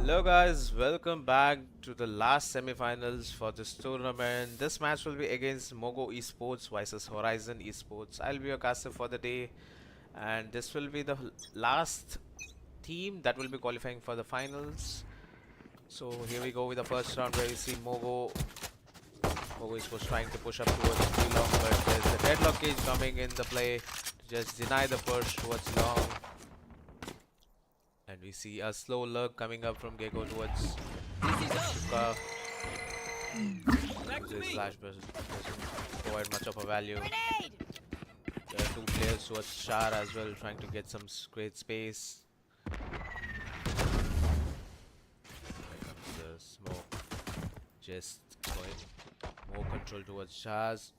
Hello guys, welcome back to the last semi-finals for this tournament. This match will be against Mogo Esports versus Horizon Esports. I'll be your caster for the day, and this will be the last team that will be qualifying for the finals. So here we go with the first round where we see Mogo Esports trying to push up towards three long, but there's a deadlock cage coming in the play to just deny the push towards long. And we see a slow lurk coming up from Gecko towards Shuka. This flash doesn't provide much of a value. There are two players towards Shar as well, trying to get some great space. The smoke just going more control towards Shaz.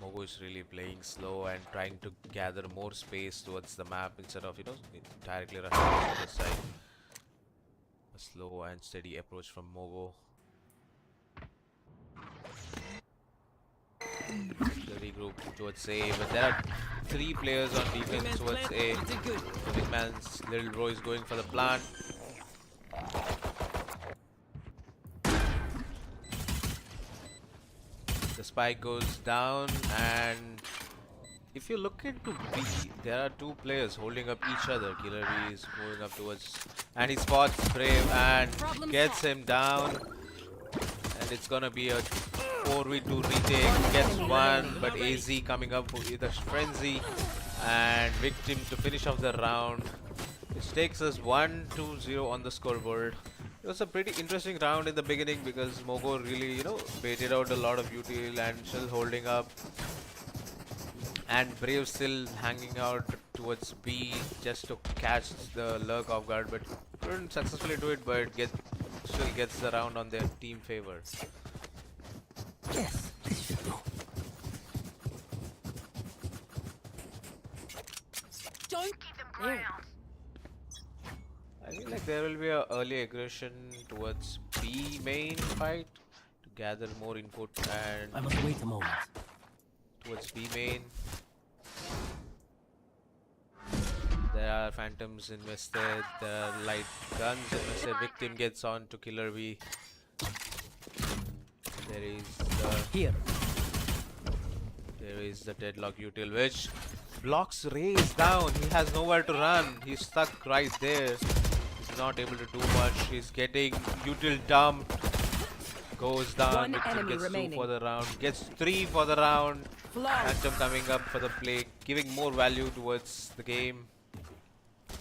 Mogo is really playing slow and trying to gather more space towards the map instead of, directly rushing to the side. A slow and steady approach from Mogo. The regroup towards A, but there are three players on defense towards A. The wingman's little bro is going for the plant. The spike goes down, and if you look into B, there are two players holding up each other. Killer B is moving up towards, and he spots Brave and gets him down. And it's gonna be a 4v2 retake. Gets one, but AZ coming up with a frenzy and Victim to finish off the round, which takes us 1-2-0 on the scoreboard. It was a pretty interesting round in the beginning because Mogo really, baited out a lot of util and still holding up. And Brave still hanging out towards B just to catch the lurk off guard, but couldn't successfully do it, but still gets the round on their team favor. Yes, this should do. Don't keep them ground. I feel like there will be a early aggression towards B main fight to gather more input, and I must wait a moment. towards B main. There are phantoms invested, there are light guns invested. Victim gets on to Killer B. There is the deadlock util which blocks Raze down. He has nowhere to run. He's stuck right there. He's not able to do much. He's getting util dumped. Goes down. Victim gets 2 for the round. Gets 3 for the round. Phantom coming up for the play, giving more value towards the game,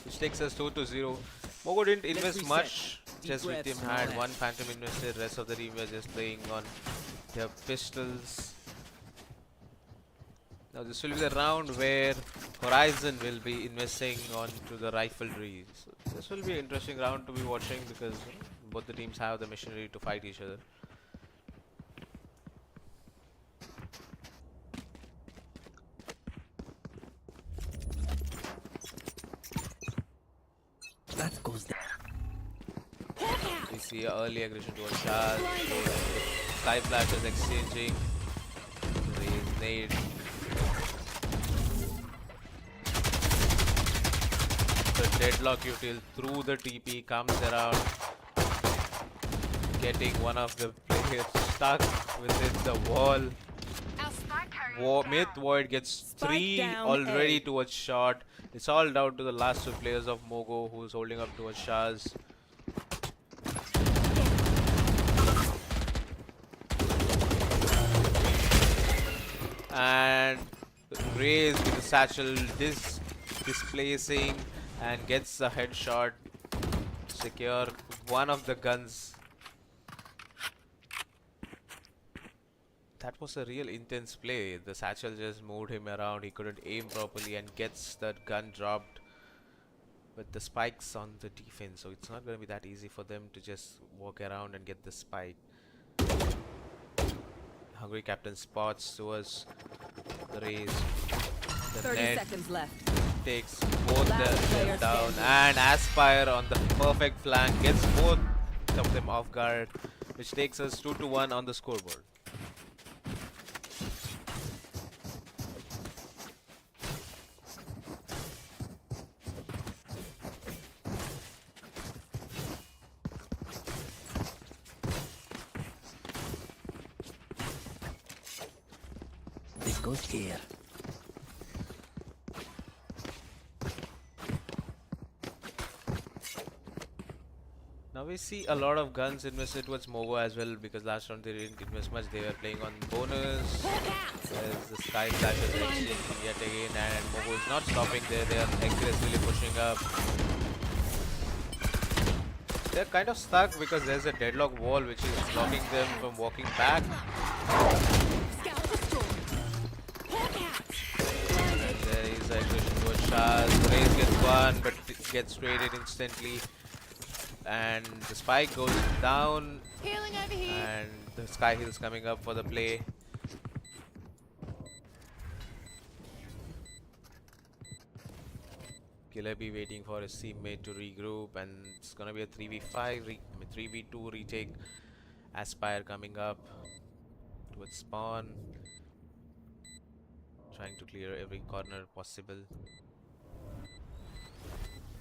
which takes us 2-0. Mogo didn't invest much. Just Victim had one Phantom invested. Rest of the team were just playing on their pistols. Now this will be the round where Horizon will be investing onto the riflery. So this will be an interesting round to be watching because both the teams have the machinery to fight each other. That goes down. We see early aggression towards Shaz. Sky flashes exchanging. Raise nade. The deadlock util through the TP comes around, getting one of the players stuck within the wall. Myth Void gets 3 already towards shot. It's all down to the last 2 players of Mogo who's holding up towards Shaz. And Raze with the satchel displacing and gets a headshot. Secure one of the guns. That was a real intense play. The satchel just moved him around. He couldn't aim properly and gets that gun dropped. But the spike's on the defense, so it's not going to be that easy for them to just walk around and get the spike. Hungry Captain spots towards the Raze. The 30 seconds left. Takes both them down, and Aspire on the perfect flank gets both of them off guard, which takes us 2-1 on the scoreboard. goes here. Now we see a lot of guns invested towards Mogo as well, because last round they didn't invest much. They were playing on bonus. There's the Sky Flashes exchanging yet again, and Mogo is not stopping there. They are aggressively pushing up. They're kind of stuck because there's a deadlock wall which is blocking them from walking back. Scout destroyed. Hawk out. And there is aggression towards Shaz. Raze gets one, but it gets traded instantly. And the spike goes down, Healing over here. and the Sky Hill's coming up for the play. Killer B waiting for his teammate to regroup, and it's gonna be a 3v5, 3v2 retake. Aspire coming up towards spawn, trying to clear every corner possible.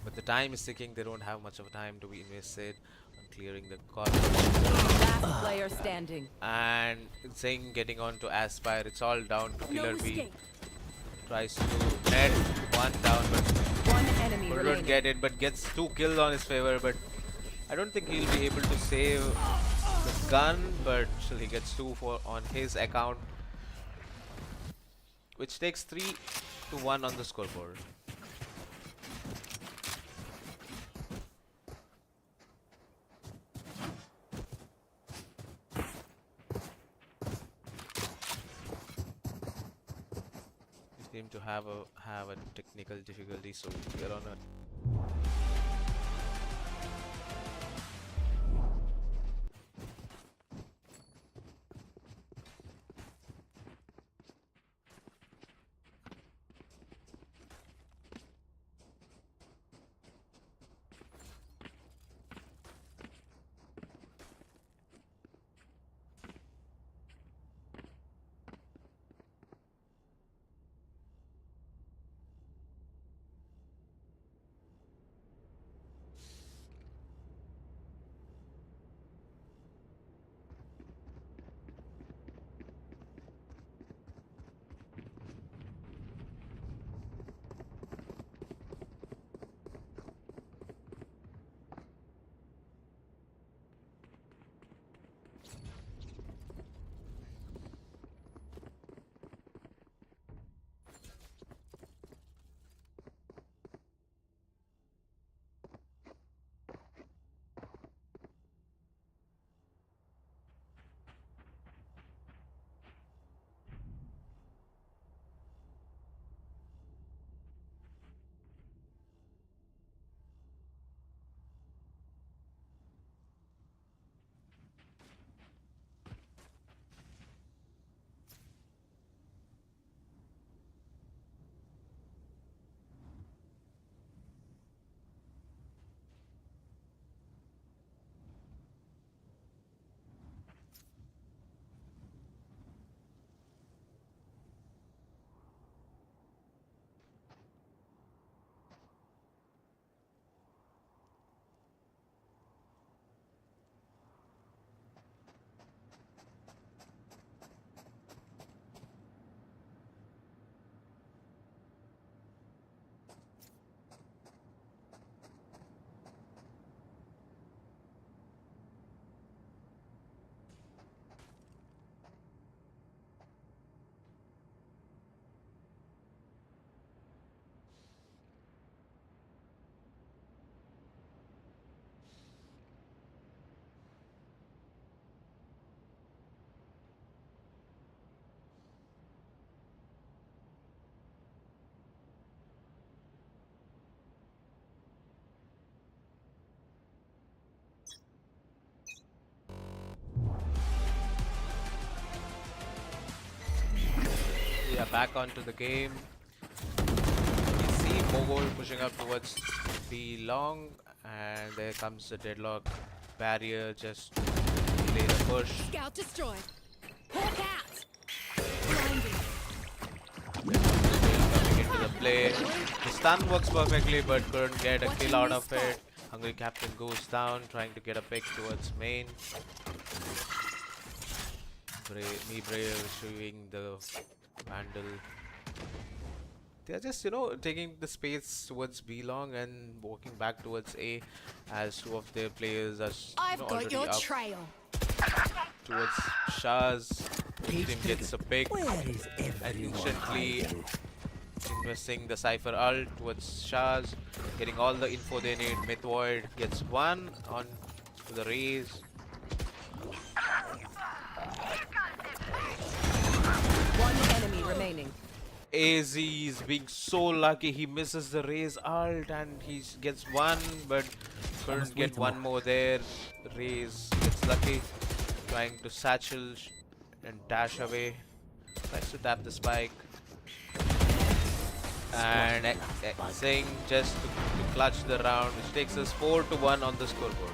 But the time is ticking, they don't have much of a time to be invested on clearing the corner. Last player standing. And Zing getting on to Aspire, it's all down to Killer No B. escape. Tries to net one down, but One enemy couldn't remaining. get it, but gets 2 kills on his favor. But I don't think he'll be able to save the gun, but still he gets 2 on his account, which takes 3-1 on the scoreboard. Seem to have a technical difficulty, so we're on a back onto the game. We see Mogo pushing up towards the long, and there comes the deadlock barrier just to delay the push. Scout destroyed. Hawk out. Blinding. Coming into the play. The stun works perfectly, but couldn't get a kill out of it. Hungry Captain goes down, trying to get a pick towards main. Brave issuing the Vandal. They're just, taking the space towards B long and walking back towards A as two of their players are, I've got already your up trail. towards Shah's. Page Team gets a pick Where is and everyone instantly hiding? investing the Cypher ult towards Shah's, getting all the info they need. Myth Void gets one on to the Raze. One enemy remaining. AZ is being so lucky, he misses the Raze ult and he gets one, but couldn't must get wait a one mo- more there. Raze gets lucky, trying to satchel and dash away. Tries to tap the spike. And Singh just to clutch the round, which takes us 4-1 on the scoreboard.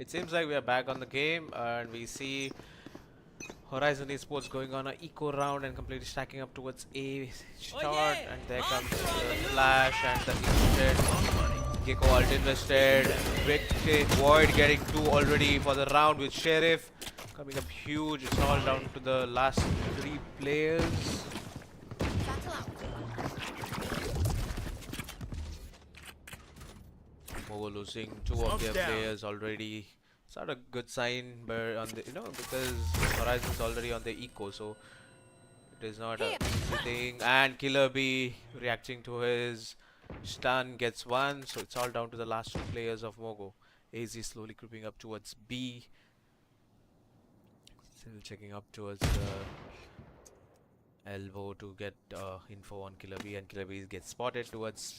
It seems like we are back on the game, and we see Horizon Esports going on an eco round and completely stacking up towards A shot, and there comes the flash and the instant Gecko ult invested. Void getting 2 already for the round with Sheriff coming up huge. It's all down to the last 3 players. Mogo losing 2 of their players already. It's not a good sign, but on the because Horizon's already on the eco, so it is not a easy thing. And Killer B reacting to his stun gets 1, so it's all down to the last 2 players of Mogo. AZ slowly creeping up towards B. Still checking up towards the elbow to get info on Killer B, and Killer B gets spotted towards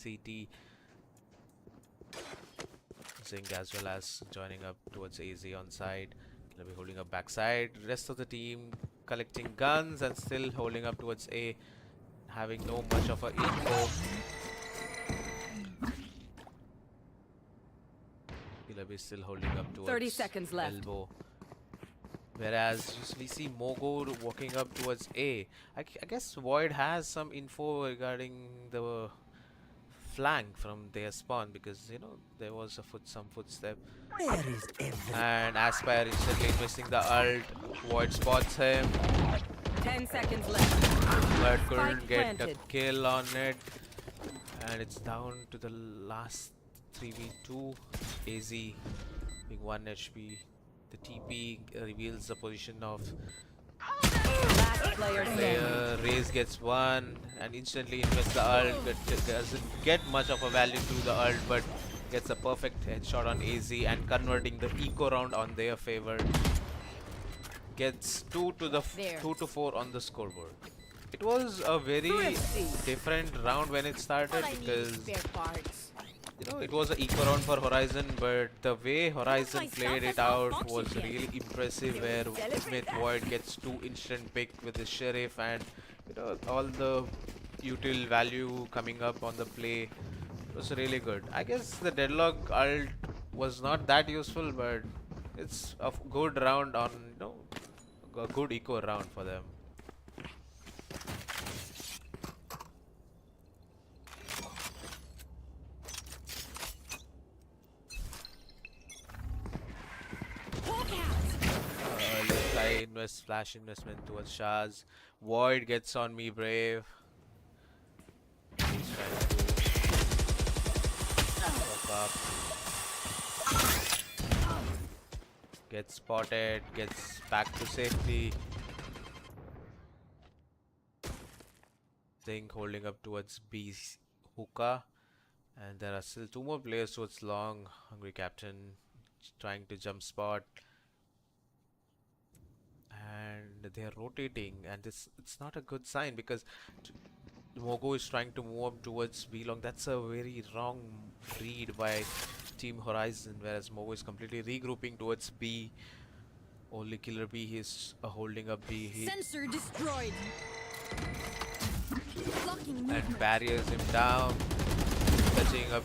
CT. Zing as well as joining up towards AZ on side. Killer B holding up backside. Rest of the team collecting guns and still holding up towards A, having no much of a info. Killer B still holding up towards 30 seconds left. elbow. Whereas we see Mogo walking up towards A. I guess Void has some info regarding the flank from their spawn, because there was some footstep. Where is everything? And Aspire instantly investing the ult. Void spots him, 10 seconds left. but couldn't Spike get planted. a kill on it. And it's down to the last 3v2. AZ being 1 HP. The TP reveals the position of Last player standing. Raze gets 1 and instantly invests the ult, but doesn't get much of a value to the ult, but gets a perfect headshot on AZ and converting the eco round on their favor. Gets 2 to 4 on the scoreboard. It was a very different round when it started, because it was an eco round for Horizon, but the way Horizon played it out was really impressive, where with Void gets 2 instant pick with the Sheriff, and all the util value coming up on the play. It was really good. I guess the Deadlock ult was not that useful, but it's a good round on a good eco round for them. Flash investment towards Shaz. Void gets on me, Brave. He's trying to pop up. Gets spotted, gets back to safety. Zing holding up towards B's hookah. And there are still 2 more players towards long. Hungry Captain trying to jump spot. And they are rotating, and it's not a good sign, because Mogo is trying to move up towards B long. That's a very wrong read by Team Horizon, whereas Mogo is completely regrouping towards B. Only Killer B is holding up B. Sensor destroyed. Blocking And movement. barriers him down, fetching a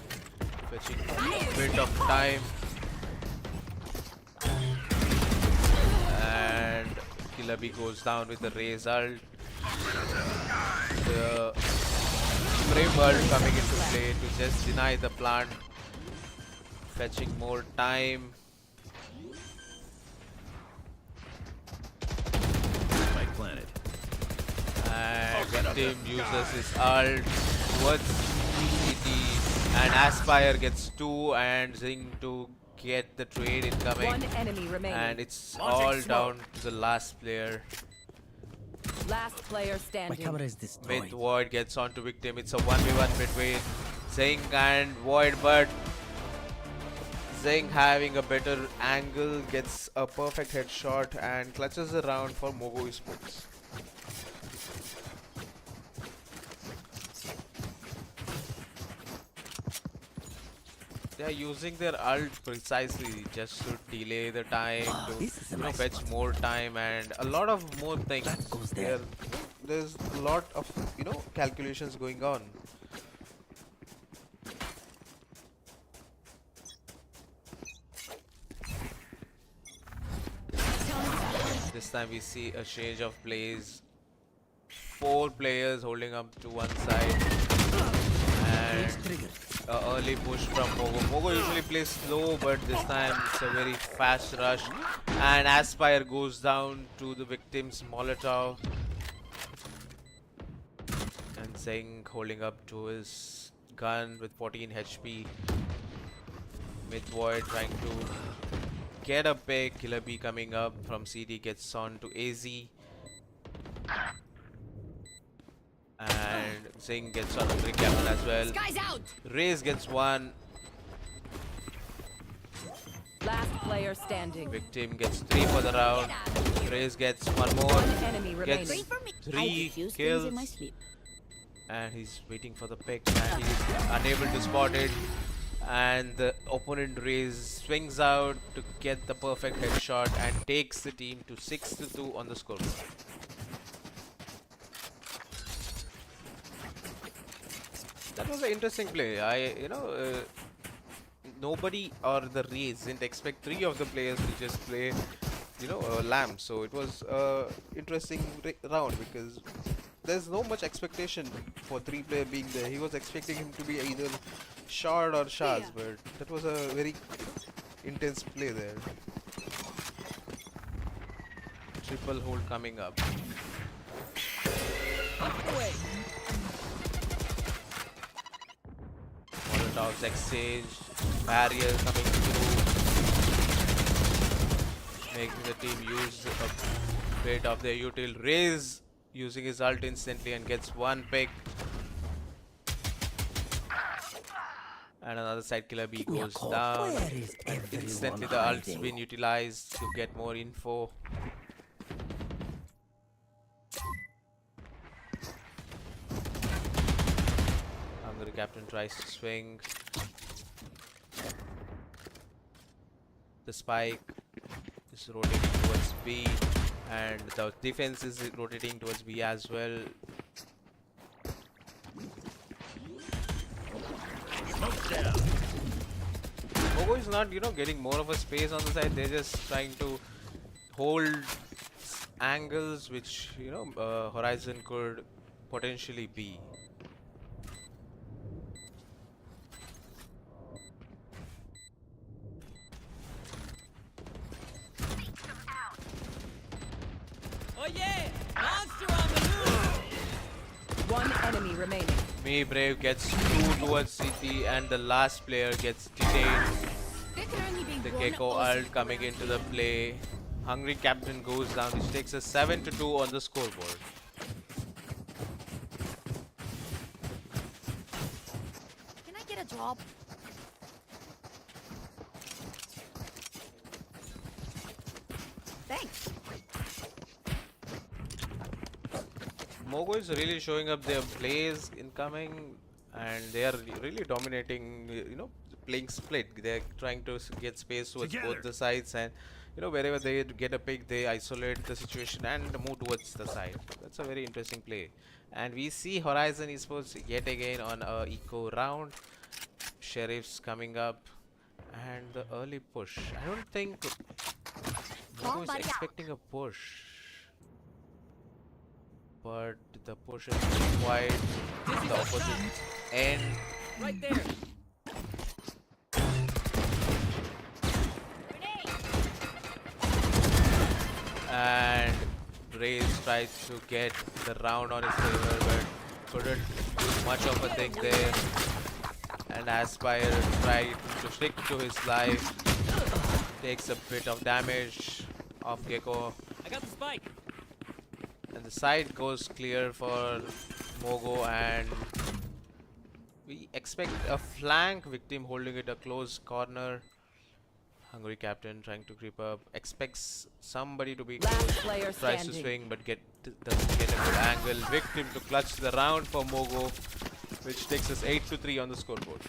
bit of time. And Killer B goes down with the Raze ult. The Brave ult coming into play to just deny the plant, fetching more time. Spike planted. And Victim uses his ult towards CT, and Aspire gets 2, and Zing to get the trade incoming. 1 enemy remaining. And it's all down to the last player. Last player My standing. camera is With destroyed. Void gets onto Victim. It's a 1v1 between Zing and Void, but Zing, having a better angle, gets a perfect headshot and clutches the round for Mogo Esports. They are using their ult precisely just to delay the time, to this is a nice fetch spot. more time and a lot of more things. That goes there. There's a lot of calculations going on. this time we see a change of plays. 4 players holding up to one side. And early push from Mogo. Mogo usually plays slow, but this time it's a very fast rush. And Aspire goes down to the victim's Molotov. And Zeng holding up to his gun with 14 HP. Mid Void trying to get a pick. Killer B coming up from CD gets on to AZ. And Zing gets on to Captain as well. Raze gets one. Last player standing. Victim gets 3 for the round. Raze gets one more. Enemy Gets remaining. 3 kills. And he's waiting for the pick and he's unable to spot it. And the opponent Raze swings out to get the perfect headshot and takes the team to 6-2 on the scoreboard. That was an interesting play. Nobody or the Raze didn't expect 3 of the players to just play, lamb. So it was interesting round because there's no much expectation for 3 player being there. He was expecting him to be either Shard or Shaz, but that was a very intense play there. Triple hold coming up. Molotovs exchange, barrier coming through, making the team use a bit of their util. Raze using his ult instantly and gets 1 pick. And another side killer B goes down. Instantly the ult's been utilized to get more info. Hungry Captain tries to swing. The spike is rotating towards B. And the defense is rotating towards B as well. Mogo is not, getting more of a space on the side. They're just trying to hold angles which, Horizon could potentially be. Oh yeah! Monster on the move! 1 enemy remaining. Me Brave gets 2 towards CT and the last player gets detained. The Gecko ult coming into the play. Hungry Captain goes down, which takes us 7-2 on the scoreboard. Can I get a drop? Thanks. Mogo is really showing up their plays incoming and they are really dominating, playing split. They're trying to get space towards both the sides and, wherever they get a pick, they isolate the situation and move towards the side. That's a very interesting play. And we see Horizon Esports yet again on a eco round. Sheriffs coming up and the early push. I don't think Mogo is expecting a push. But the push is quite the opposite end. Right there! And Raze tries to get the round on his favor, but couldn't do much of a thing there. And Aspire tried to stick to his life. Takes a bit of damage off Gecko. I got the spike! And the side goes clear for Mogo and we expect a flank. Victim holding it a close corner. Hungry Captain trying to creep up. Expects somebody to be Last close. player Tries to standing. swing but doesn't get a good angle. Victim to clutch the round for Mogo, which takes us 8-3 on the scoreboard.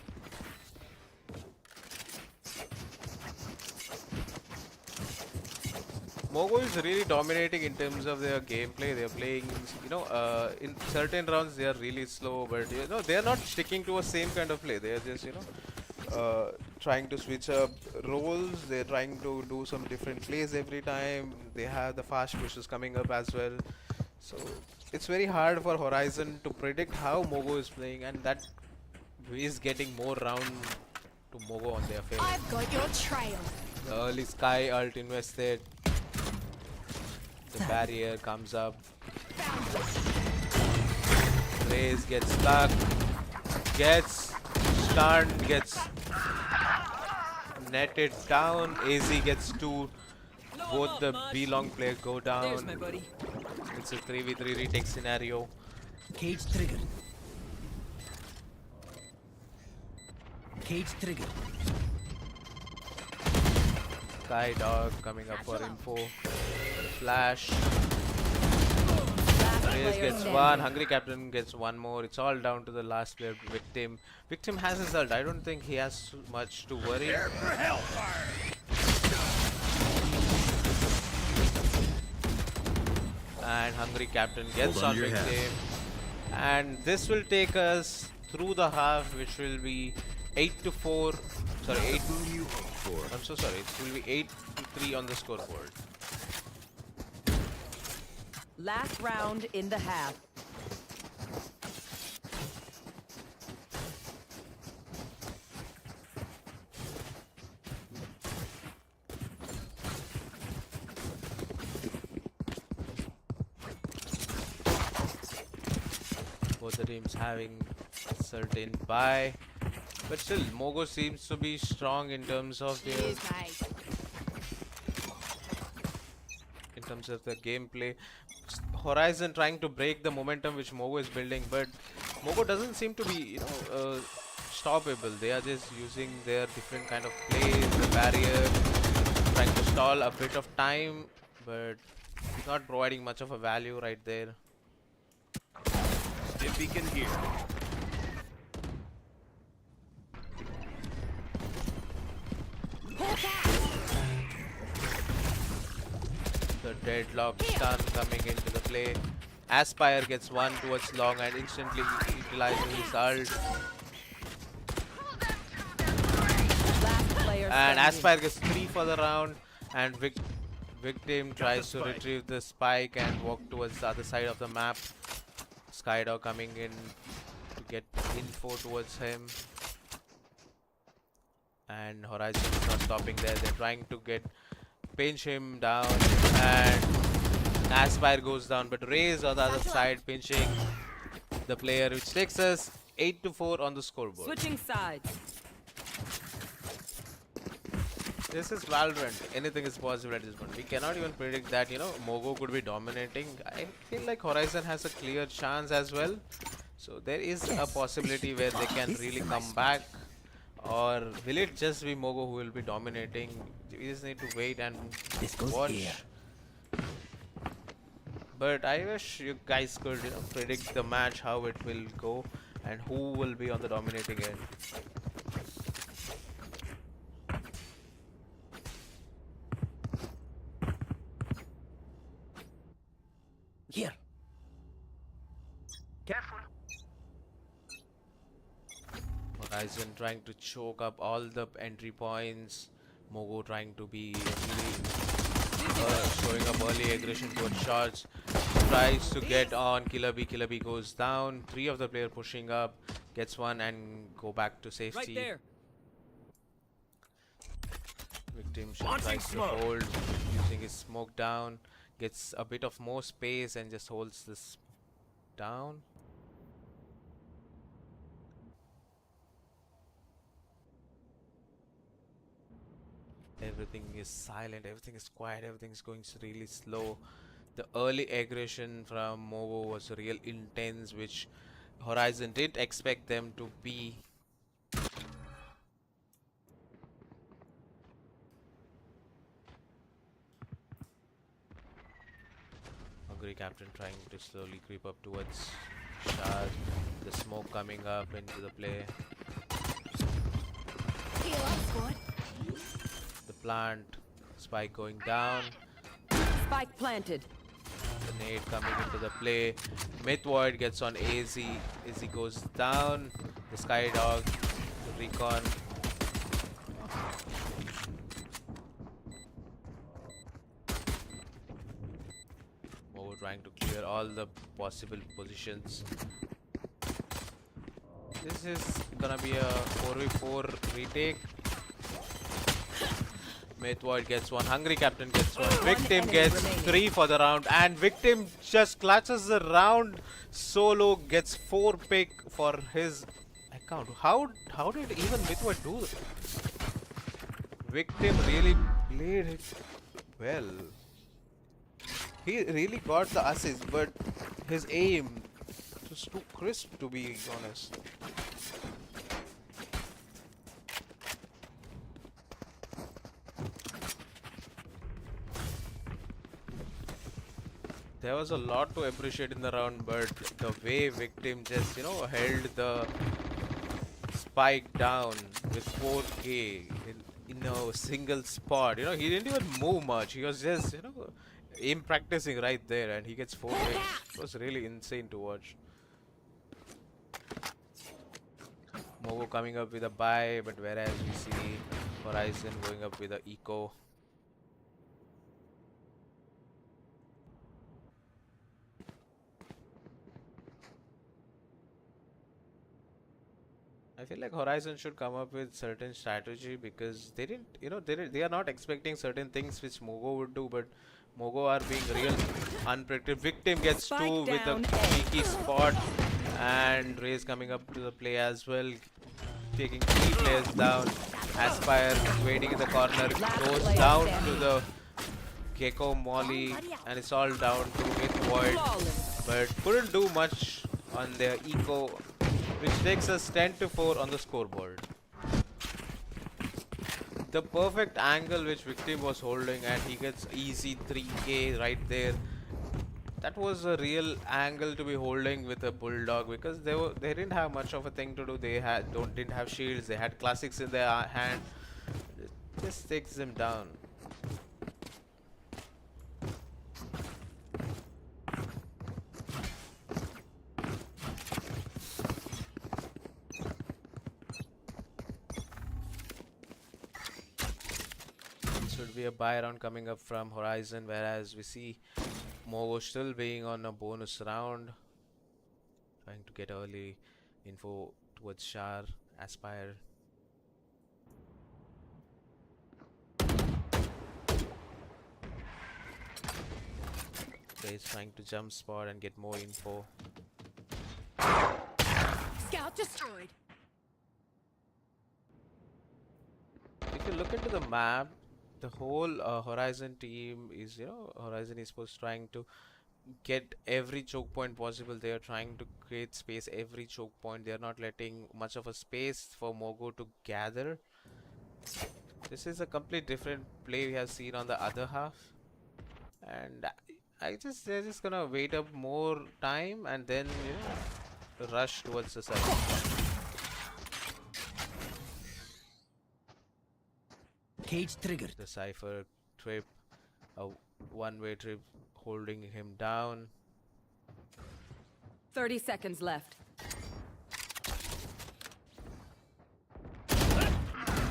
Mogo is really dominating in terms of their gameplay. They're playing, in certain rounds they are really slow, but they are not sticking to a same kind of play. They are just, trying to switch up roles. They're trying to do some different plays every time. They have the fast pushes coming up as well. So it's very hard for Horizon to predict how Mogo is playing, and that is getting more round to Mogo on their favor. I've got your trail. The early Sky ult invested. The barrier comes up. Raze gets stuck. Gets stunned. Gets netted down. AZ gets two. Both the B-long players go There's my down. buddy. It's a 3v3 retake scenario. Cage triggered. Cage triggered. Sky Dog coming up for info. Flash. Last Raze player gets standing. one. Hungry Captain gets one more. It's all down to the last player, Victim. Victim has his ult. I don't think he has much to worry. And Hungry Captain gets Hold on on to your Victim. hat. And this will take us through the half, which will be 8-4. Sorry, 8. I'm so sorry. It will be 8-3 on the scoreboard. Last round in the half. Both the teams having a certain buy, but still Mogo seems to be strong in terms of their Cheers, mate. the gameplay. Horizon trying to break the momentum which Mogo is building, but Mogo doesn't seem to be stoppable. They are just using their different kind of plays, the barrier, trying to stall a bit of time, but not providing much of a value right there. Stim beacon here. The deadlock stun coming into the play. Aspire gets one towards long and instantly utilizes his ult. Last player And standing. Aspire gets 3 for the round. And Victim tries to retrieve the spike and walk towards the other side of the map. Skydog coming in to get info towards him. And Horizon is not stopping there. They're trying to pinch him down, and Aspire goes down, but Raze on the other side pinching the player, which takes us 8-4 on the scoreboard. Switching sides. This is Valorant. Anything is possible at this point. We cannot even predict that, Mogo could be dominating. I feel like Horizon has a clear chance as well. So there is a possibility where they can really come back. Or will it just be Mogo who will be dominating? We just need to wait and This goes watch. here. But I wish you guys could predict the match, how it will go, and who will be on the dominating end. Here. Careful. Horizon trying to choke up all the entry points. Mogo trying to be showing up early aggression towards shots. Tries to get on Killer B. Killer B goes down. 3 of the player pushing up. Gets one and go back to safety. Right there. Victim tries to hold using his smoke down. Gets a bit of more space and just holds this down. Everything is silent, everything is quiet, everything is going really slow. The early aggression from Mogo was real intense, which Horizon didn't expect them to be. Hungry Captain trying to slowly creep up towards Shard. The smoke coming up into the play. Heal up, squad. The plant, spike going down. Spike planted. The nade coming into the play. Myth Void gets on AZ. AZ goes down. The Skydog, the recon clear all the possible positions. This is gonna be a 4v4 retake. Mythvoid gets one, Hungry Captain gets one, Victim enemy gets remaining. 3 for the round, and Victim just clutches the round solo, gets 4 pick for his account. How did even Mythvoid do that? Victim really played it well. He really got the assist, but his aim was too crisp, to be honest. There was a lot to appreciate in the round, but the way Victim just, held the spike down with 4K in a single spot. He didn't even move much. He was just, aim practicing right there, and he gets 4K. It was really insane to watch. Mogo coming up with a buy, but whereas we see Horizon going up with a eco. I feel like Horizon should come up with certain strategy, because they didn't, they are not expecting certain things which Mogo would do, but Mogo are being real unpredictable. Victim gets Spike 2 with a down A. cheeky spot, and Ray's coming up to the play as well, taking 3 players down. Aspire waiting in the corner, goes player down to standing. the Gecko Molly, and it's all down to Mythvoid, Flawless. but couldn't do much on their eco, which takes us 10-4 on the scoreboard. The perfect angle which Victim was holding, and he gets easy 3K right there. That was a real angle to be holding with a Bulldog, because they didn't have much of a thing to do. They didn't have shields. They had classics in their hand. It just takes them down. Should be a buy round coming up from Horizon, whereas we see Mogo still being on a bonus round, trying to get early info towards Shar, Aspire. He's trying to jump spot and get more info. Scout destroyed. If you look into the map, the whole Horizon team is, Horizon Esports trying to get every choke point possible. They are trying to create space every choke point. They are not letting much of a space for Mogo to gather. This is a complete different play we have seen on the other half, and they're just gonna wait up more time and then rush towards the side. Cage triggered. The Cypher trip, a one-way trip holding him down. 30 seconds left.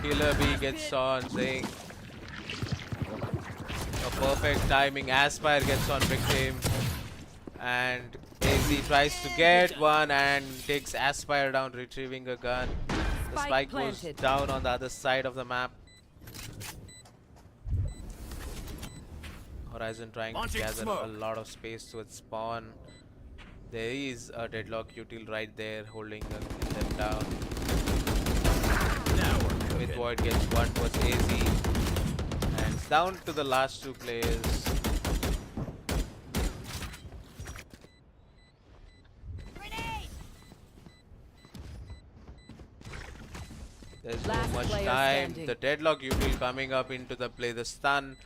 Killer B gets on, saying a perfect timing. Aspire gets on Victim, and AZ tries to get one and takes Aspire down, retrieving a gun. The spike goes planted. down on the other side of the map. Horizon trying to Launching gather smoke. a lot of space towards spawn. There is a deadlock util right there holding them down. Now we're cooking. Mythvoid gets one towards AZ, and it's down to the last 2 players. Grenade. There's Last no much player time. standing. The deadlock util coming up into the play. The stun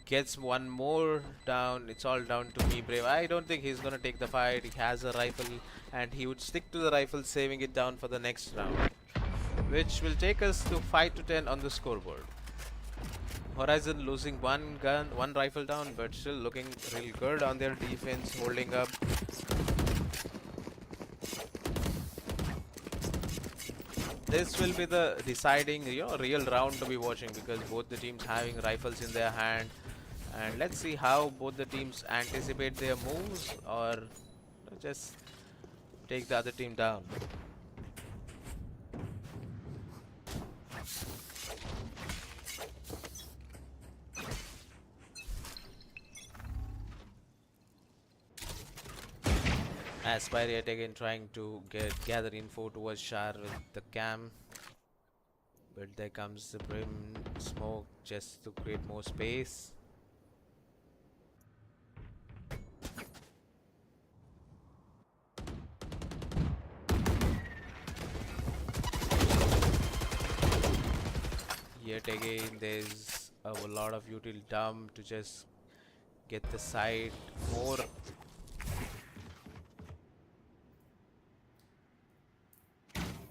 gets one more down. It's all down to me, Brave. I don't think he's gonna take the fight. He has a rifle, and he would stick to the rifle, saving it down for the next round, which will take us to 5-10 on the scoreboard. Horizon losing one gun, one rifle down, but still looking real good on their defense, holding up. This will be the deciding, real round to be watching, because both the teams having rifles in their hand, And let's see how both the teams anticipate their moves or just take the other team down. Aspire yet again trying to gather info towards Shar with the cam. But there comes the Brim smoke just to create more space. Yet again there's a lot of util dump to just get the side more.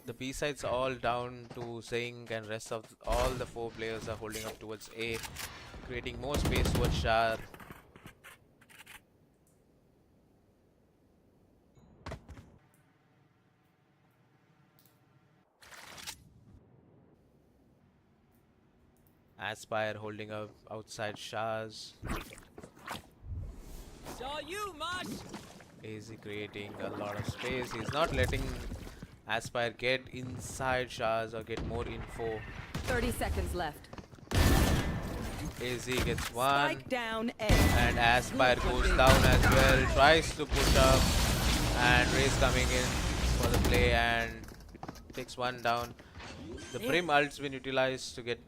The B sides all down to Zing, and rest of all the 4 players are holding up towards A, creating more space towards Shar. Aspire holding up outside Shaz. Saw you, Mosh! AZ creating a lot of space. He's not letting Aspire get inside Shaz or get more info. 30 seconds left. AZ gets one. Spike down A. And Aspire goes down as well. Tries to push up. And Raze coming in for the play and takes one down. The Brim ult's been utilized to get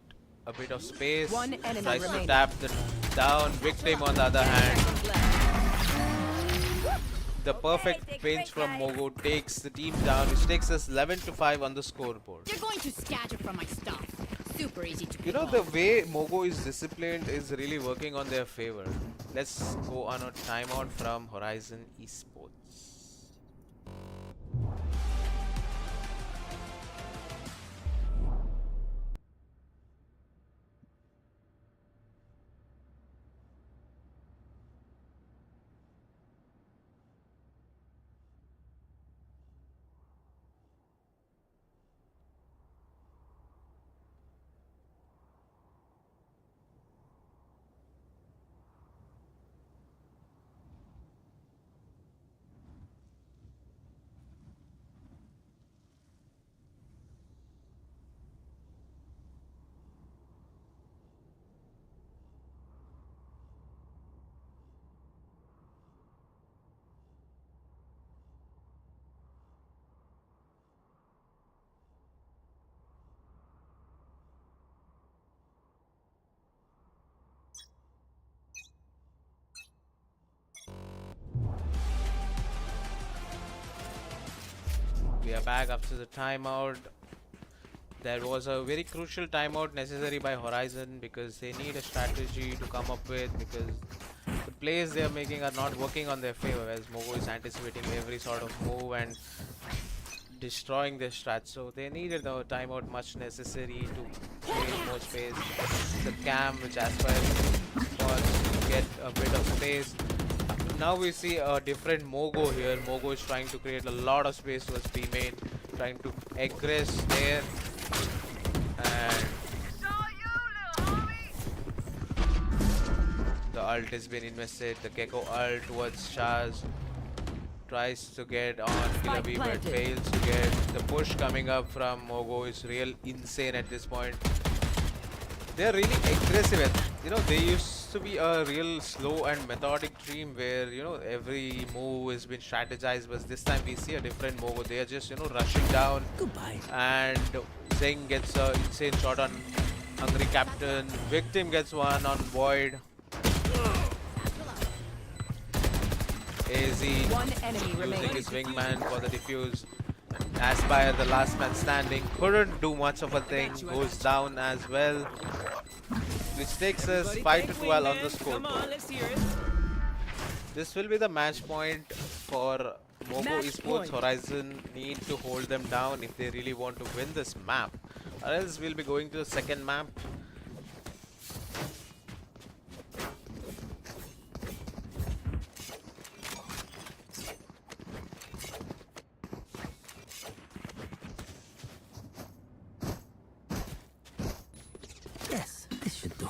a bit of space. One enemy Tries to remaining. tap the down. Victim on the other hand. The perfect pinch from Mogo takes the team down, which takes us 11-5 on the scoreboard. You're going to scatter from my stuff. Super easy to You know, keep the way Mogo is disciplined is really working on their favor. Let's go on a timeout from Horizon Esports. We are back after the timeout. There was a very crucial timeout necessary by Horizon because they need a strategy to come up with, because the plays they are making are not working on their favor, as Mogo is anticipating every sort of move and destroying their strat. So they needed the timeout much necessary to create more space. The cam which Aspire wants to get a bit of space. Now we see a different Mogo here. Mogo is trying to create a lot of space towards B main, trying to aggress there. And the ult has been invested. The Gecko ult towards Shaz. Tries to get on Killer B but fails to get. The push coming up from Mogo is real insane at this point. They are really aggressive. You know, they used to be a real slow and methodic team where, you know, every move has been strategized, but this time we see a different Mogo. They are just, you know, rushing down. Goodbye. And Zeng gets an insane shot on Hungry Captain. Victim gets one on Void. AZ One enemy using remaining. his wingman for the defuse. Aspire, the last man standing, couldn't do much of a thing, goes down as well, which takes us 5-12 on the scoreboard. Come on, let's hear it. This will be the match point for Mogo Match Esports. point. Horizon need to hold them down if they really want to win this map, or else we'll be going to the second map. Yes, this should do.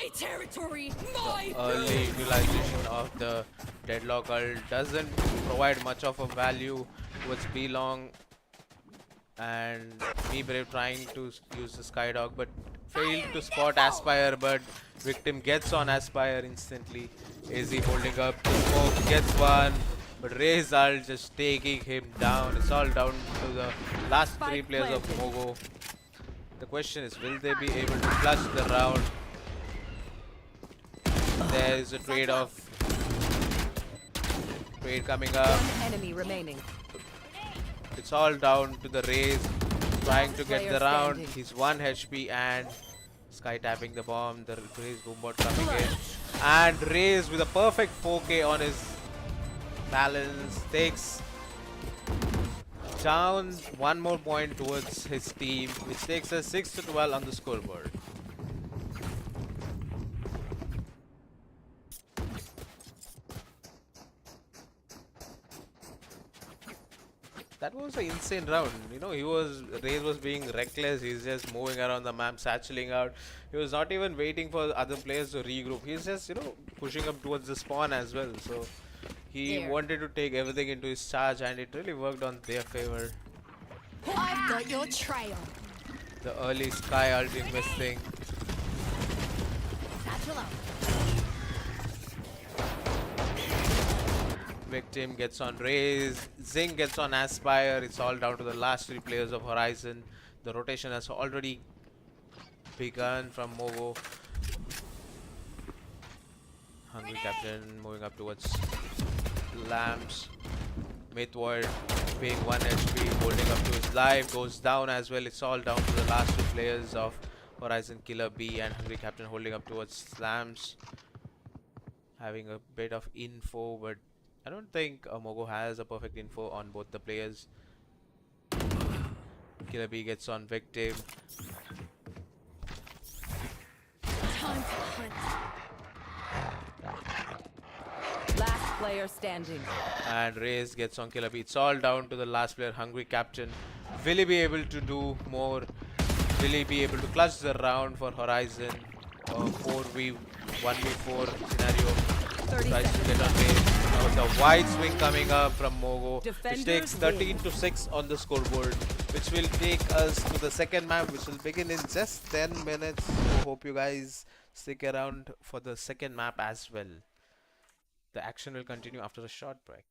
My territory, my Early utilization of the deadlock ult doesn't provide much of a value towards B long, and Me Brave trying to use the Skydog but failed to spot Aspire, but Victim gets on Aspire instantly. AZ holding up the smoke, gets one, but Ray's ult just taking him down. It's all down to the last three Spike players of planted. Mogo. The question is, will they be able to clutch the round? There is a trade-off. Trade coming up. One enemy remaining. It's all down to the Raze trying to get Player the round. standing. He's 1 HP and Sky tapping the bomb. The Raze boombot coming in. And Raze with a perfect 4K on his balance takes down one more point towards his team, which takes us 6-12 on the scoreboard. That was an insane round. You know, Raze was being reckless. He's just moving around the map, satcheling out. He was not even waiting for other players to regroup. He's just, pushing up towards the spawn as well. So he There. wanted to take everything into his charge, and it really worked on their favor. I've got your trail. The early Sky ult investing. Satchel out. Victim gets on Raze, Zing gets on Aspire. It's all down to the last three players of Horizon. The rotation has already begun from Mogo. Hungry Captain moving up towards Lamps. Mythworld being 1 HP, holding up to his life, goes down as well. It's all down to the last two players of Horizon, Killer B and Hungry Captain holding up towards Slams. Having a bit of info, but I don't think Mogo has a perfect info on both the players. Killer B gets on Victim. Time to hunt. Last player standing. And Raze gets on Killer B. It's all down to the last player, Hungry Captain. Will he be able to do more? Will he be able to clutch the round for Horizon? 1v4 scenario. 30 Tries to seconds get on left. Raze. Now the wide swing coming up from Mogo, which Defenders takes win. 13-6 on the scoreboard, which will take us to the second map, which will begin in just 10 minutes. So hope you guys stick around for the second map as well. The action will continue after a short break.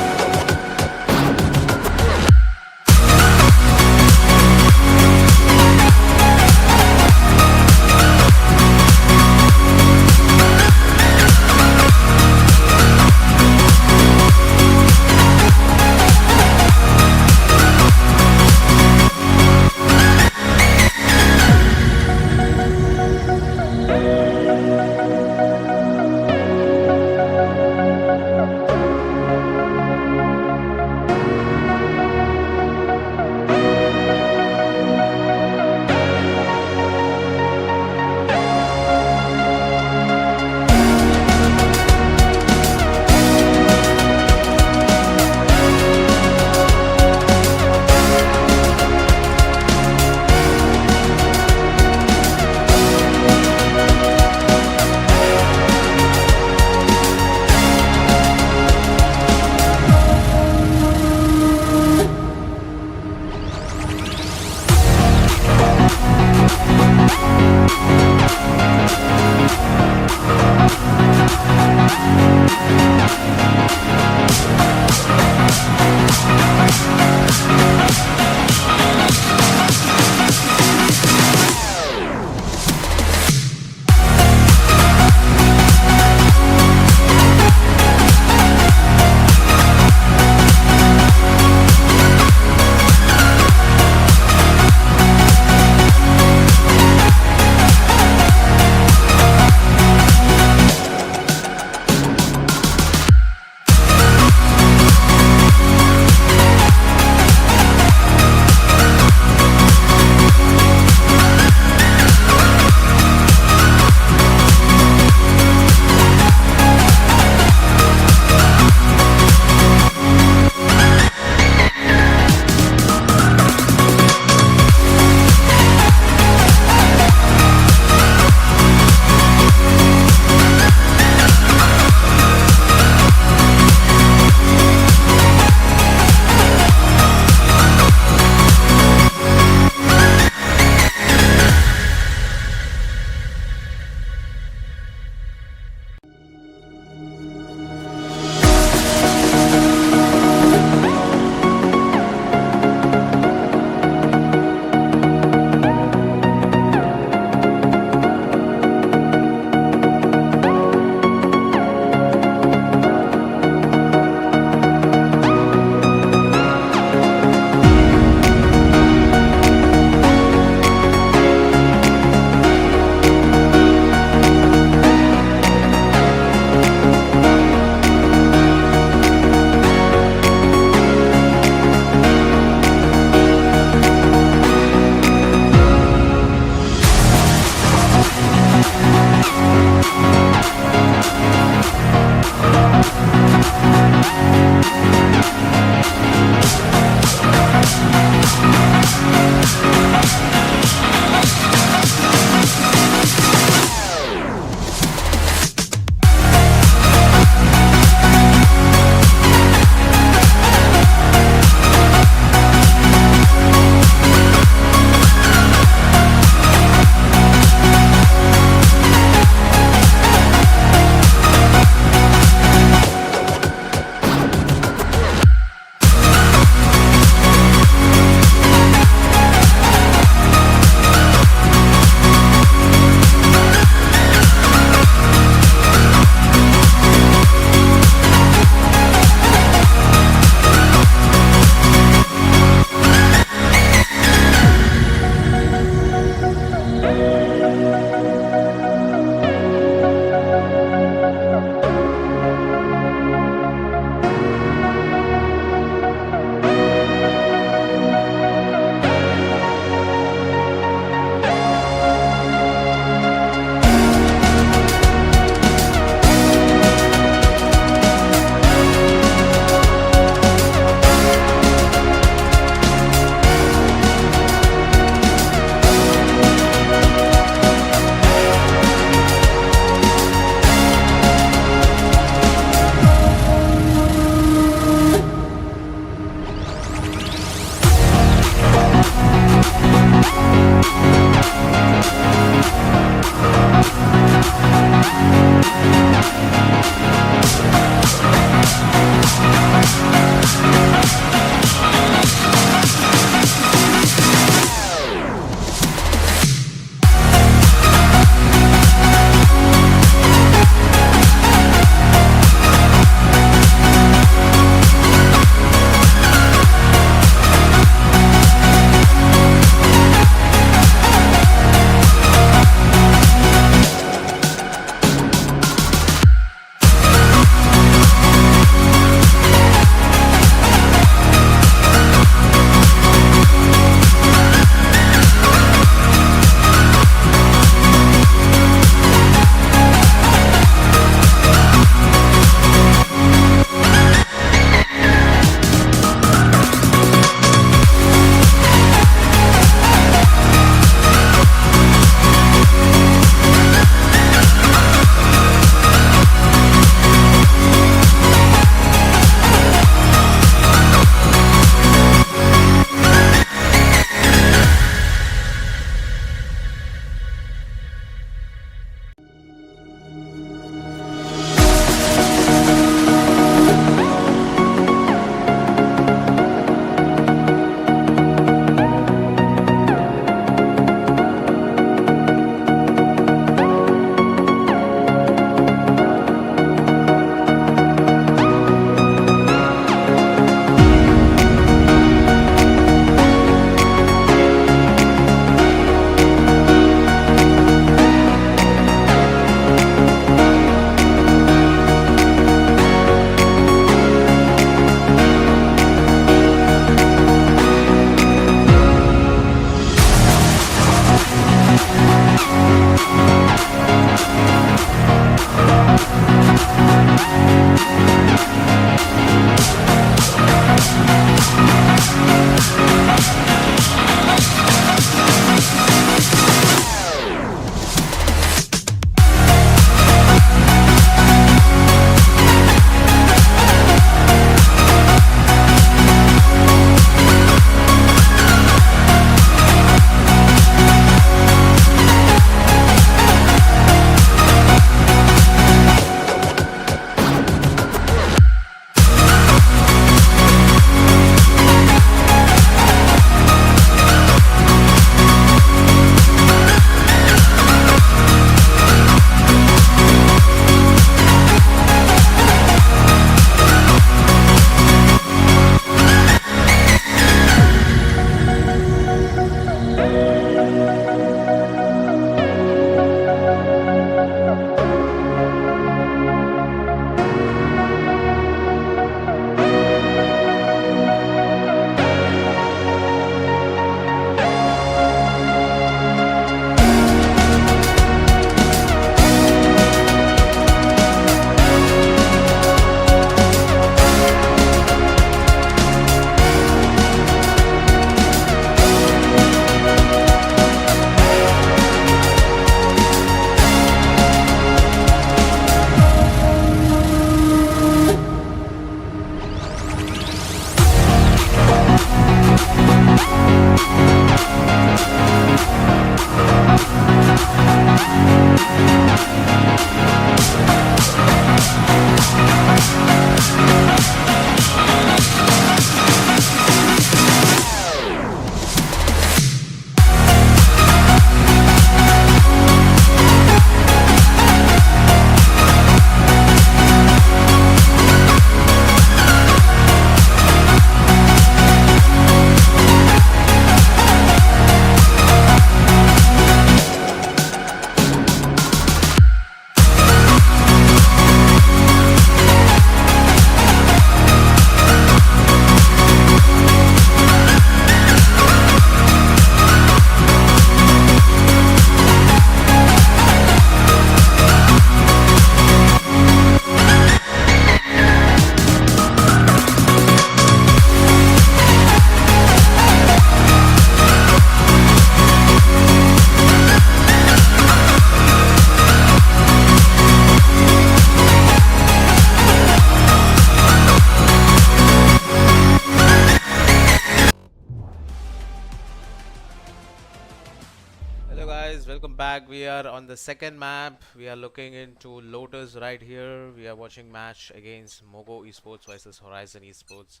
back. We are on the second map. We are looking into Lotus right here. We are watching match against Mogo Esports versus Horizon Esports.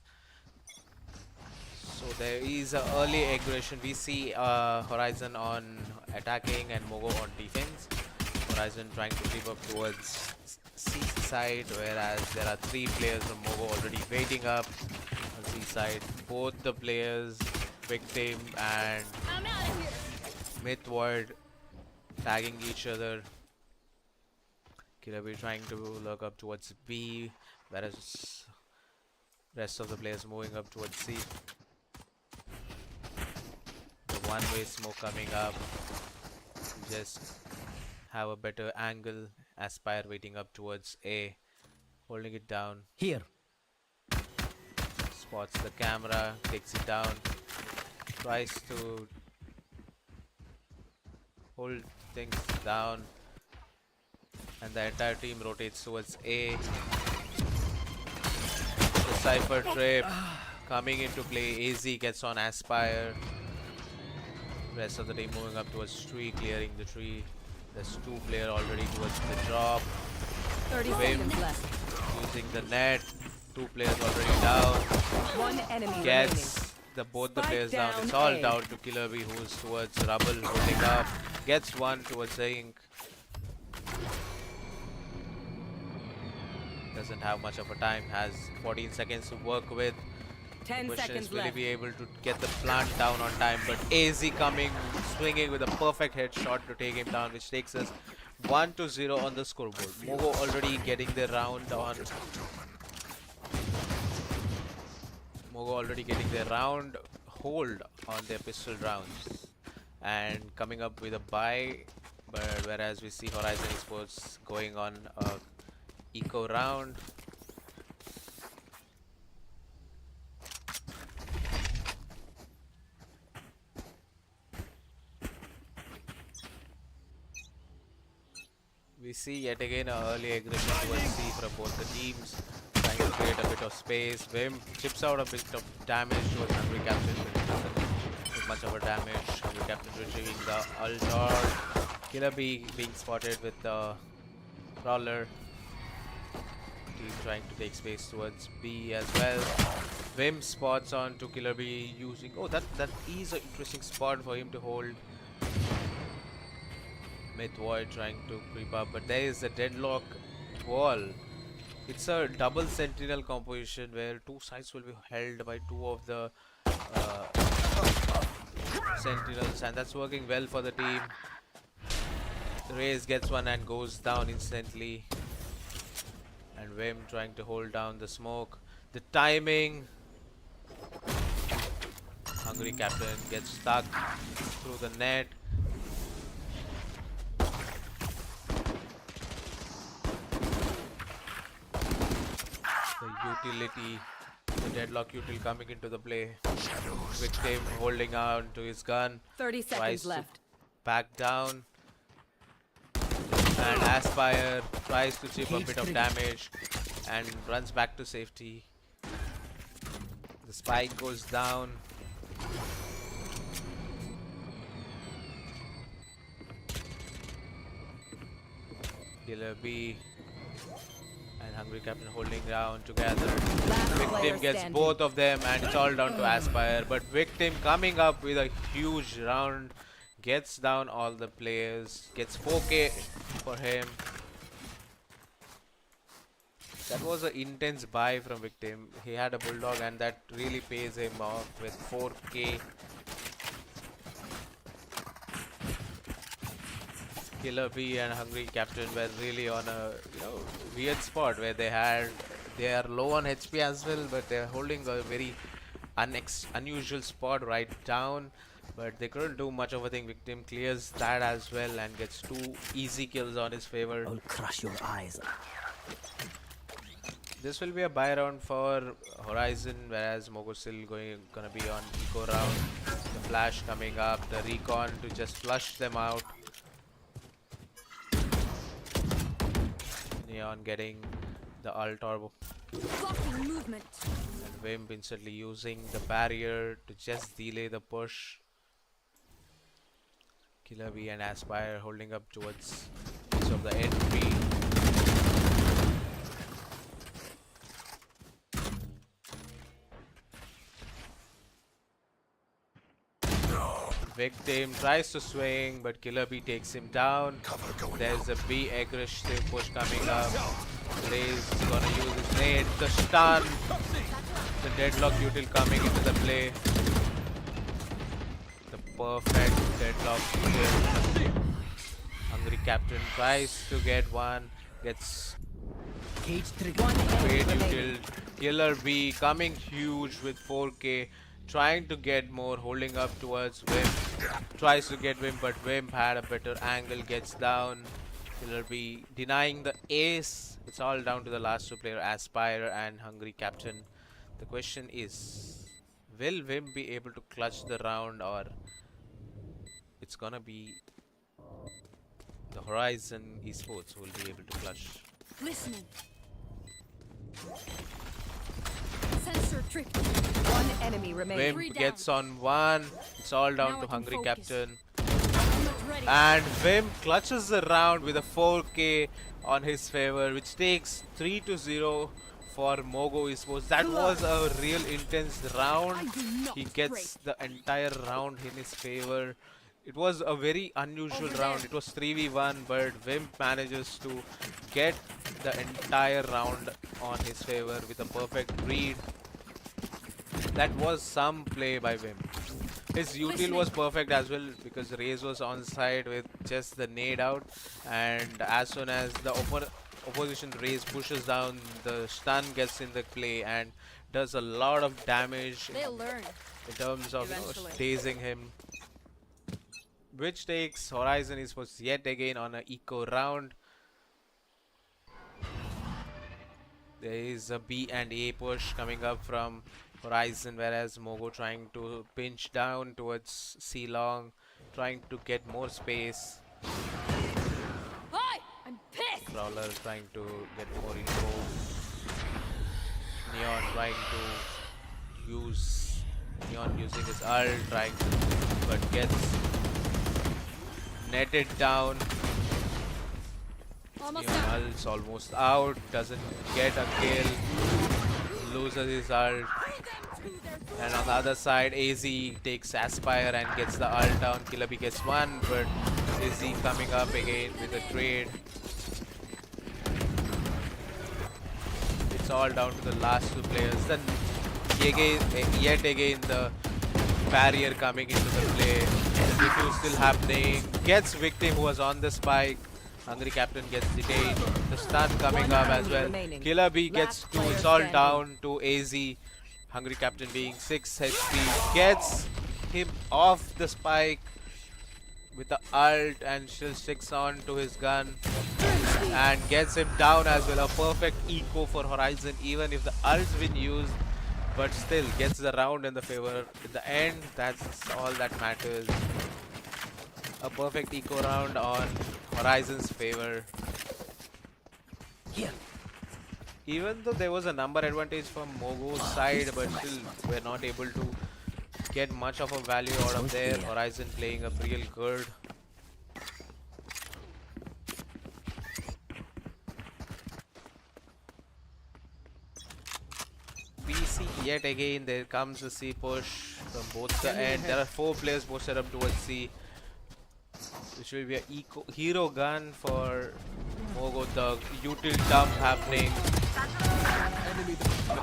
So there is a early aggression. We see Horizon on attacking and Mogo on defense. Horizon trying to creep up towards C side, whereas there are 3 players from Mogo already waiting up on C side. Both the players, Victim and I'm out of here. Myth Void, tagging each other. Kirabi trying to lurk up towards B, whereas rest of the players moving up towards C. The one-way smoke coming up. Just have a better angle. Aspire waiting up towards A, holding it down. Here. Spots the camera, takes it down. Tries to hold things down. And the entire team rotates towards A. The Cypher trip coming into play. AZ gets on Aspire. Rest of the team moving up towards tree, clearing the tree. There's 2 players already towards the drop. 30 Wave seconds left. using the net. 2 players already down. 1 enemy remaining. Gets both the Spike players down. It's down all A. down to Killer B, who's towards Rubble holding up. Gets one towards the Ink. Doesn't have much of a time. Has 14 seconds to work with. 10 Question seconds is, will he left. be able to get the plant down on time? But AZ coming, swinging with a perfect headshot to take him down, which takes us 1-0 on the scoreboard. Mogo already getting the round on. Mogo already getting their round hold on their pistol rounds and coming up with a buy. But whereas we see Horizon Esports going on a eco round. We see yet again an early aggression towards C from both the teams, trying to create a bit of space. Vim chips out a bit of damage towards Hungry Captain, but it doesn't do much of a damage. Hungry Captain retrieving the Ultor. Killer B being spotted with the Crawler. Team trying to take space towards B as well. Vim spots on to Killer B using... Oh, that is an interesting spot for him to hold. Myth Void trying to creep up, but there is a deadlock wall. It's a double sentinel composition where 2 sides will be held by 2 of the sentinels, and that's working well for the team. Raze gets one and goes down instantly. And Vim trying to hold down the smoke. The timing. Hungry Captain gets stuck through the net. The utility, the deadlock util coming into the play. Victim holding on to his gun. 30 Tries seconds to left. back down. And Aspire tries to chip a bit of damage and runs back to safety. The spike goes down. Killer B and Hungry Captain holding ground together. Last player Victim gets standing. both of them and it's all down to Aspire. But Victim coming up with a huge round. Gets down all the players. Gets 4K for him. That was an intense buy from Victim. He had a Bulldog and that really pays him off with 4K. Killer B and Hungry Captain were really on a weird spot where they are low on HP as well, but they're holding a very unusual spot right down. But they couldn't do much of a thing. Victim clears that as well and gets 2 easy kills on his favor. I'll crush your eyes. This will be a buy round for Horizon, whereas Mogo still gonna be on eco round. The flash coming up, the recon to just flush them out. Neon getting the Ultor Blocking movement. and Wimp instantly using the barrier to just delay the push. Killer B and Aspire holding up towards each of the entry. Victim tries to swing, but Killer B takes him down. There's a B aggressive push coming up. Ray's gonna use his nade. The stun. The deadlock util coming into the play. The perfect deadlock util. Hungry Captain tries to get one. Gets Cage trigger. One enemy paid remaining. util. Killer B coming huge with 4K. Trying to get more, holding up towards Wimp. Tries to get Wimp, but Wimp had a better angle, gets down. Killer B denying the ace. It's all down to the last two players, Aspire and Hungry Captain. The question is, will Wimp be able to clutch the round, or it's gonna be the Horizon Esports who will be able to clutch? Listening. Sensor tripped. One enemy remaining. Three Wimp down. gets on one. It's all down Now to I can Hungry focus. Captain. I'm not ready. And Vim clutches the round with a 4K on his favor, which takes 3-0 for Mogo Esports. That was a real intense round. I do not He gets the entire round in his favor. It was a very unusual Over round. there. It was 3v1, but Vim manages to get the entire round on his favor with a perfect read. That was some play by Vim. His util was perfect as well because Raze was on side with just the nade out, and as soon as the opposition Raze pushes down, the stun gets in the play and does a lot of damage They'll learn. in terms of Eventually. dazing him, which takes Horizon Esports yet again on an eco round. There is a B and A push coming up from Horizon, whereas Mogo trying to pinch down towards C long, trying to get more space. Hi! I'm pissed! Prowler trying to get more info. Neon trying to use Neon using his ult, trying to, but gets netted down. Almost Neon out. ult's almost out, doesn't get a kill, loses his ult. And on the other side, AZ takes Aspire and gets the ult down. Killer B gets one, but AZ coming up again with a trade. It's all down to the last two players. Then yet again the barrier coming into the play. The defuse still happening. Gets Victim who was on the spike. Hungry Captain gets detained. The stun coming One up as enemy well. remaining. Killer B gets Last two. player It's all standing. down to AZ. Hungry Captain being 6 HP. Gets him off the spike with the ult and still sticks on to his gun. And gets him down as well. A perfect eco for Horizon, even if the ult's been used. But still gets the round in the favor. In the end, that's all that matters. A perfect eco round on Horizon's favor. Here. Even though there was a number advantage from Mogo's side, but still we're not able to get much of a value out of there. Horizon playing up real good. We see yet again there comes a C push from both the end. There are 4 players posted up towards C. This will be a hero gun for Mogo. The util dump happening.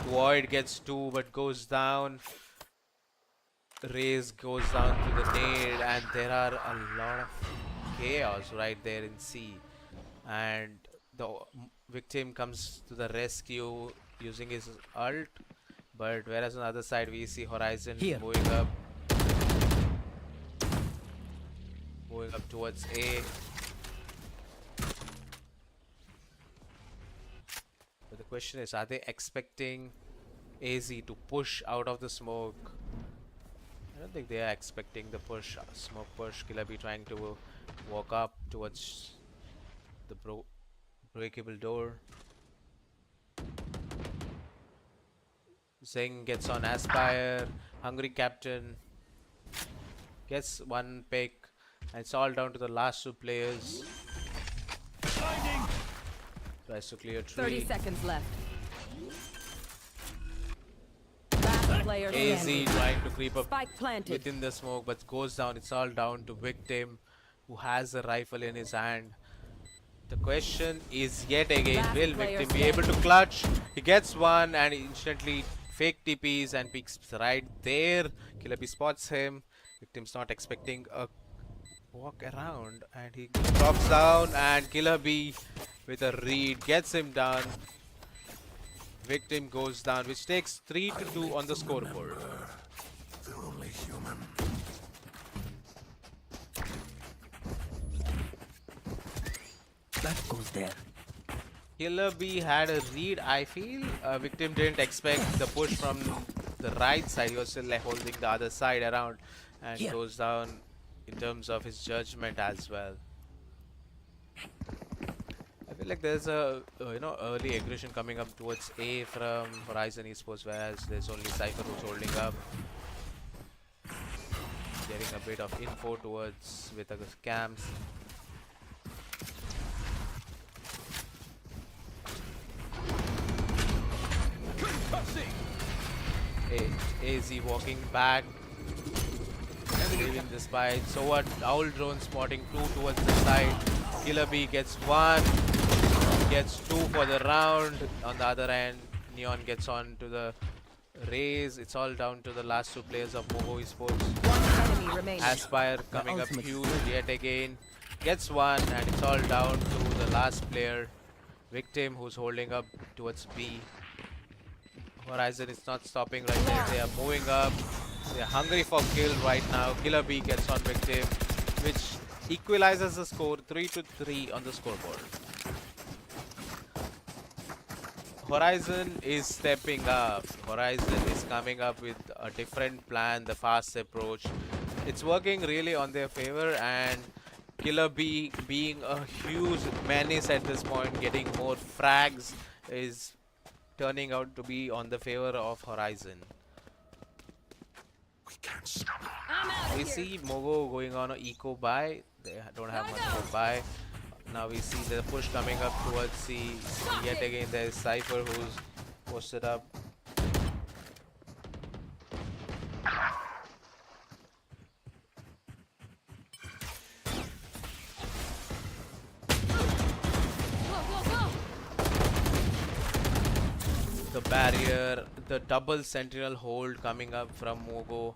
Void gets 2 but goes down. Raze goes down to the nade, and there are a lot of chaos right there in C. And the victim comes to the rescue using his ult. But whereas on the other side we see Horizon Here. moving up. Moving up towards A. But the question is, are they expecting AZ to push out of the smoke? I don't think they are expecting the push, smoke push. Killer B trying to walk up towards the breakable door. Zing gets on Aspire. Hungry Captain gets one pick. And it's all down to the last two players. Tries to clear 30 tree. seconds left. Last player AZ standing. trying to creep up Spike planted. within the smoke, but goes down. It's all down to Victim, who has a rifle in his hand. The question is yet again, Last will player Victim be able to clutch? He gets one and instantly fake TPs and peeks right there. Killer B spots him. Victim's not expecting a walk around and he drops down, and Killer B with a read gets him down. Victim goes down, which takes 3-2 on the scoreboard. They're only human. That goes there. Killer B had a read, I feel. Victim didn't expect the push from the right side. He was still holding the other side around and Here. goes down in terms of his judgment as well. I feel like there's a early aggression coming up towards A from Horizon Esports, whereas there's only Cypher who's holding up. Getting a bit of info towards with the cams. AZ walking back, leaving the spy. So what? Owl drone spotting two towards the side. Killer B gets one, gets two for the round. On the other end, Neon gets on to the raise. It's all down to the last two players of Mogo Esports. One enemy remaining. Aspire coming up ultimate huge yet again. Gets one, and it's all down to the last player, Victim, who's holding up towards B. Horizon is not stopping right there. They are moving up. They are hungry for kill right now. Killer B gets on Victim, which equalizes the score 3-3 on the scoreboard. Horizon is stepping up. Horizon is coming up with a different plan, the fast approach. It's working really on their favor, and Killer B being a huge menace at this point, getting more frags, is turning out to be on the favor of Horizon. We can't stop. I'm out We here. see Mogo going on an eco buy. They don't have much of a buy. Now we see the push coming up towards C. Yet again there is Cypher who's posted up. Go, go, go. The barrier, the double sentinel hold coming up from Mogo.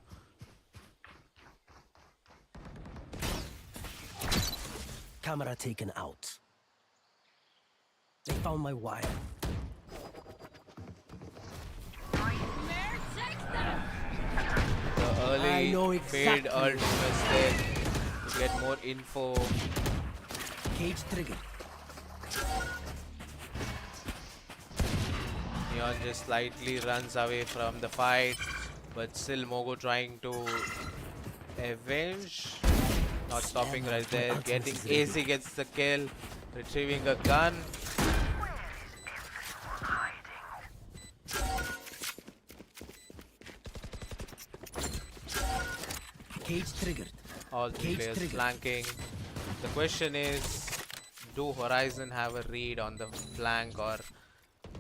Camera taken out. They found my wire. Mare, take them. The I know early fade exactly. ult invested to get more info. Cage triggered. Neon just slightly runs away from the fight, but still Mogo trying to avenge. Not stopping right there. Getting AZ gets the kill, retrieving a gun. Cage triggered. All three Cage players triggered. flanking. The question is, do Horizon have a read on the flank, or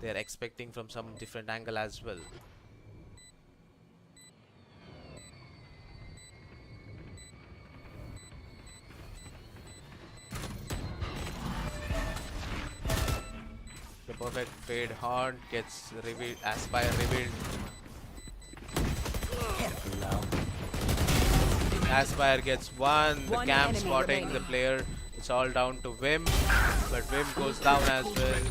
they're expecting from some different angle as well? The perfect fade horn gets revealed, Aspire revealed. Careful now. Aspire gets one. The One cam enemy spotting the remaining. player. It's all down to Vim, but Vim goes down as well.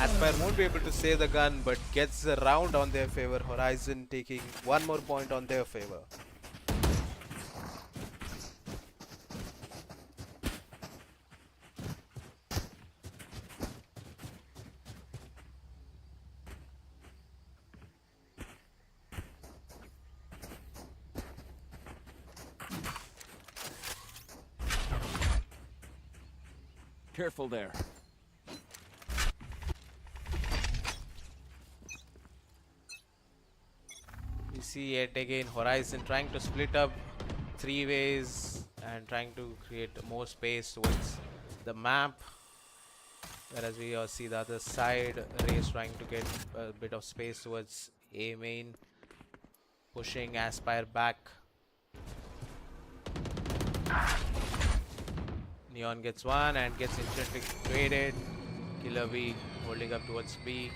Aspire won't be able to save the gun, but gets the round on their favor. Horizon taking one more point on their favor. Careful there. We see yet again Horizon trying to split up three ways, and trying to create more space towards the map. Whereas we see the other side, Race trying to get a bit of space towards A main, pushing Aspire back. Neon gets one and gets instantly traded. Killer B holding up towards B.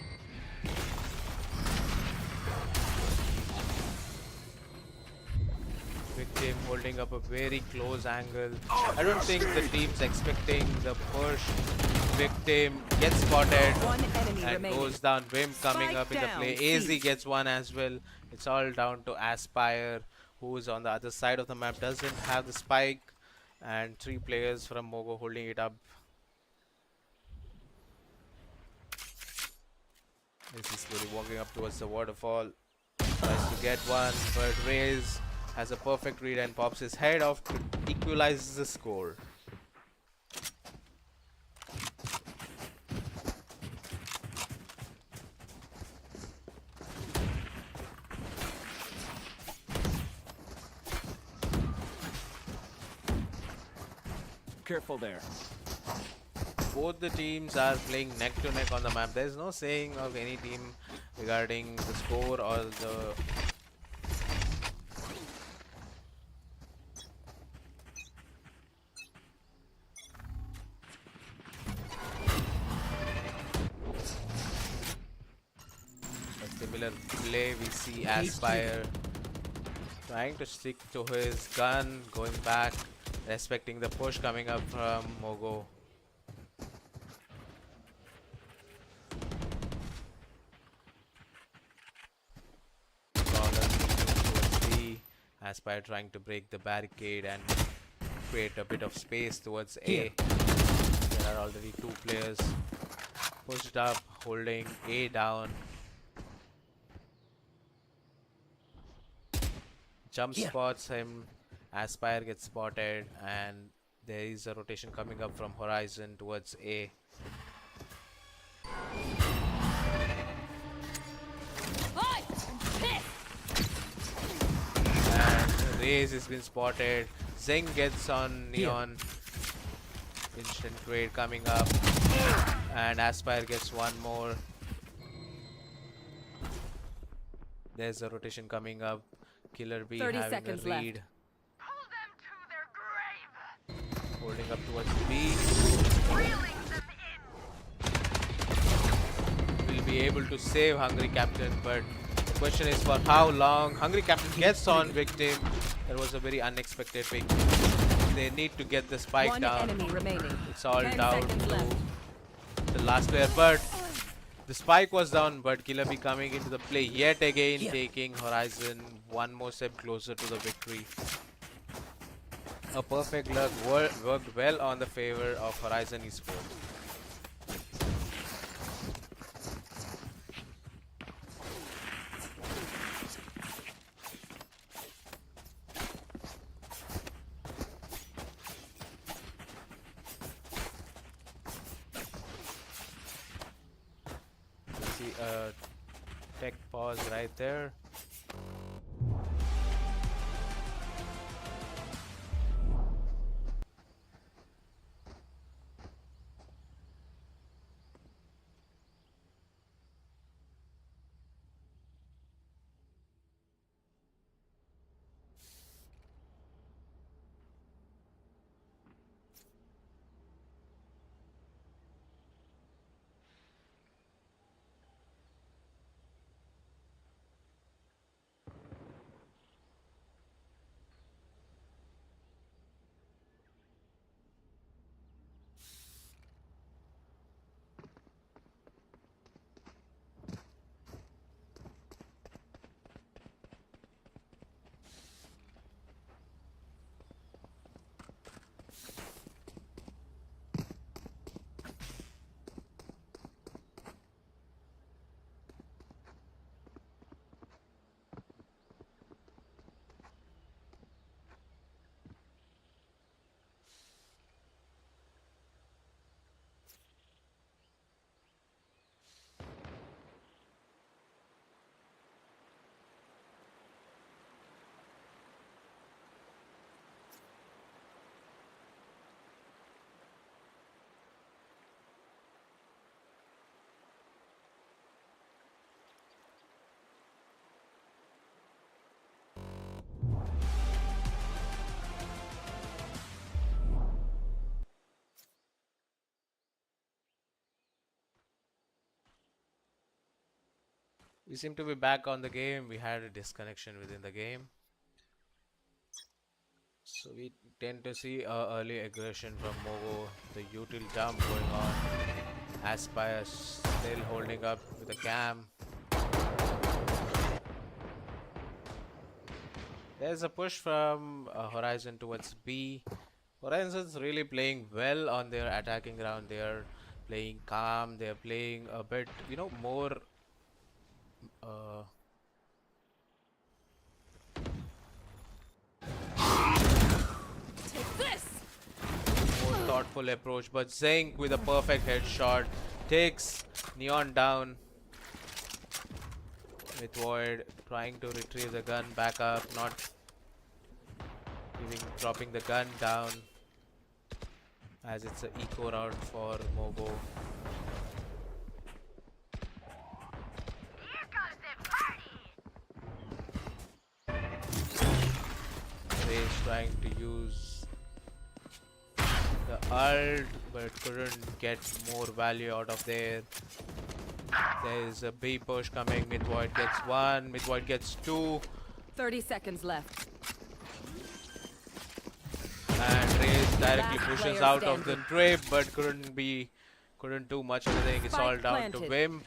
Victim holding up a very close angle. I don't think the team's expecting the push. Victim gets spotted One enemy and remaining. goes down. Vim coming Spike up in the down, play. C. AZ gets one as well. It's all down to Aspire, who is on the other side of the map, doesn't have the spike. And 3 players from Mogo holding it up. This is slowly walking up towards the waterfall. Tries to get one, but Raze has a perfect read and pops his head off to equalize the score. Careful there. Both the teams are playing neck to neck on the map. There's no saying of any team regarding the score or the similar play. We see Aspire trying to stick to his gun, going back, respecting the push coming up from Mogo. Towards B. Aspire trying to break the barricade and create a bit of space towards A. There are already 2 players pushed up, holding A down. Jump spots him. Aspire gets spotted, and there is a rotation coming up from Horizon towards A. Hi! I'm pissed! And Raze has been spotted. Zeng gets on Neon. Instant trade coming up. And Aspire gets one more. There's a rotation coming up. Killer B 30 having seconds a lead. left. Pull them to their grave! Holding up towards B. Reeling them in! Will be able to save Hungry Captain, but the question is for how long. Hungry Captain gets on Victim. That was a very unexpected pick. They need to get the spike One down. enemy remaining. It's all 10 down seconds left. to the last player, but the spike was down. But Killer B coming into the play yet again, taking Horizon one more step closer to the victory. A perfect luck worked well on the favor of Horizon Esports. See a tech pause right there. We seem to be back on the game. We had a disconnection within the game. So we tend to see early aggression from Mogo, the util dump going on. Aspire still holding up with a cam. There's a push from Horizon towards B. Horizon's really playing well on their attacking ground. They are playing calm. They are playing a bit, more uh, Take this. more thoughtful approach. But Zink with a perfect headshot takes Neon down. With Void trying to retrieve the gun back up, not dropping the gun down, as it's an eco round for Mogo. Here comes the party! Ray's trying to use the ult, but couldn't get more value out of there. There's a B push coming. Mid-Void gets one. Mid-Void gets two. 30 seconds left. And Ray's directly Last pushes player out of the standing. trip, but couldn't do much anything. It's all Spike down to planted. Wimp.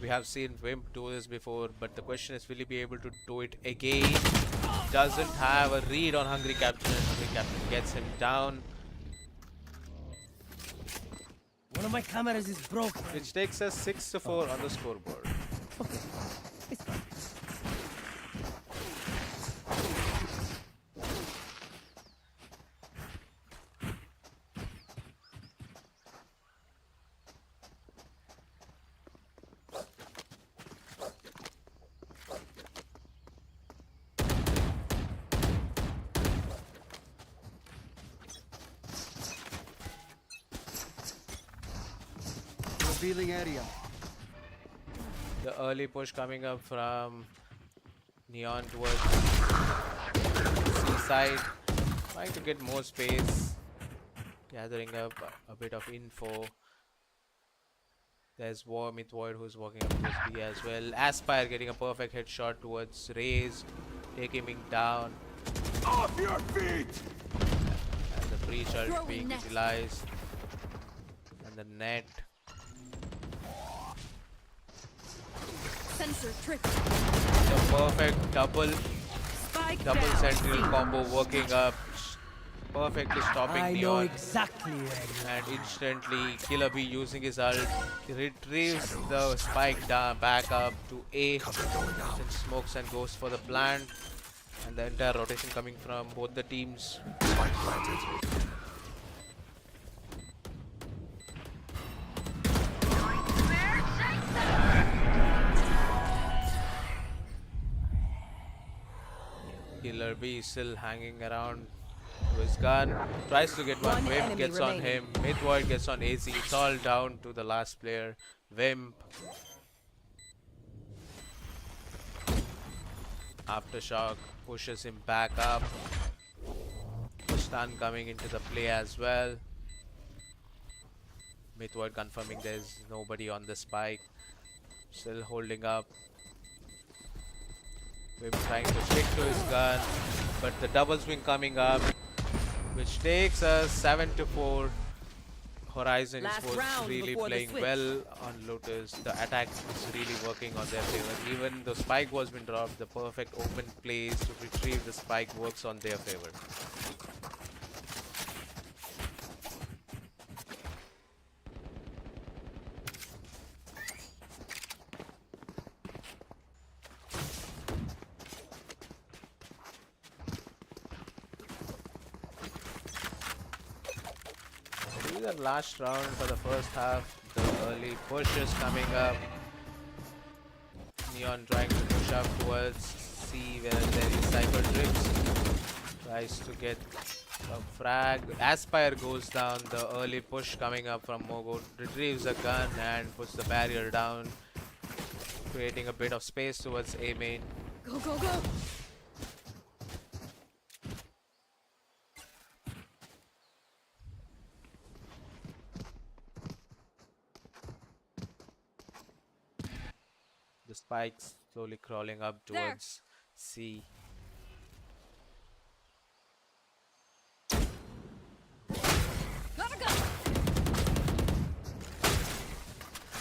We have seen Wimp do this before, but the question is, will he be able to do it again? Doesn't have a read on Hungry Captain. Hungry Captain gets him down, One of my cameras is broken. which takes us 6-4 on the scoreboard. It's fine. Revealing area. The early push coming up from Neon towards C-side, trying to get more space, gathering up a bit of info. There's Mid-Void who's walking up towards B as well. Aspire getting a perfect headshot towards Raze, taking him down. Off your feet! And the breach ult Throwing being net. utilized. And the net. Sensor trick. The perfect double Spike down. sentinel combo working up, perfectly stopping I know Neon. exactly where you And instantly Killer B using his ult retrieves the spike down back up to A, and smokes and goes for the plant, and the entire rotation coming from both the teams. Killer B is still hanging around to his gun, tries to get one. One Wimp enemy gets on remaining. him, Mid-Void gets on AC. It's all down to the last player, Wimp. Aftershock pushes him back up. Stun coming into the play as well. Mid-Void confirming there's nobody on the spike. Still holding up. Wimp trying to stick to his gun, but the double swing coming up, which takes us 7-4. Horizon Last was round really before the playing switch. well on Lotus. The attack is really working on their favor. Even though spike was been dropped, the perfect open plays to retrieve the spike works on their favor. This is the last round for the first half. The early push is coming up. Neon trying to push up towards C where there is Cyber Drips. Tries to get a frag. Aspire goes down. The early push coming up from Mogo retrieves a gun and puts the barrier down, creating a bit of space towards A main. Go, go, go. The spikes slowly crawling up There. towards C. Gotta go.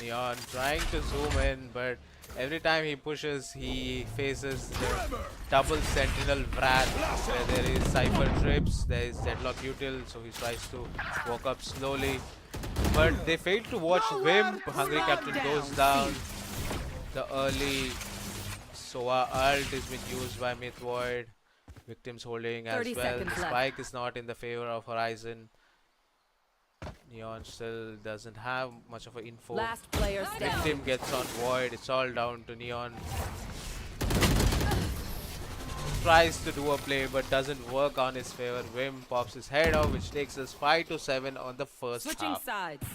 Neon trying to zoom in, but every time he pushes, he faces the double sentinel wrath where there is Cypher trips, there is deadlock util, so he tries to walk up slowly. But they fail to watch Vim. Hungry Captain goes down. The early Soa ult is being used by Myth Void. Victims holding as 30 well. seconds The left. spike is not in the favor of Horizon. Neon still doesn't have much of an info. Last player standing. Victim gets on Void. It's all down to Neon. Tries to do a play but doesn't work on his favor. Vim pops his head off, which takes us 5-7 on the first Switching half. sides.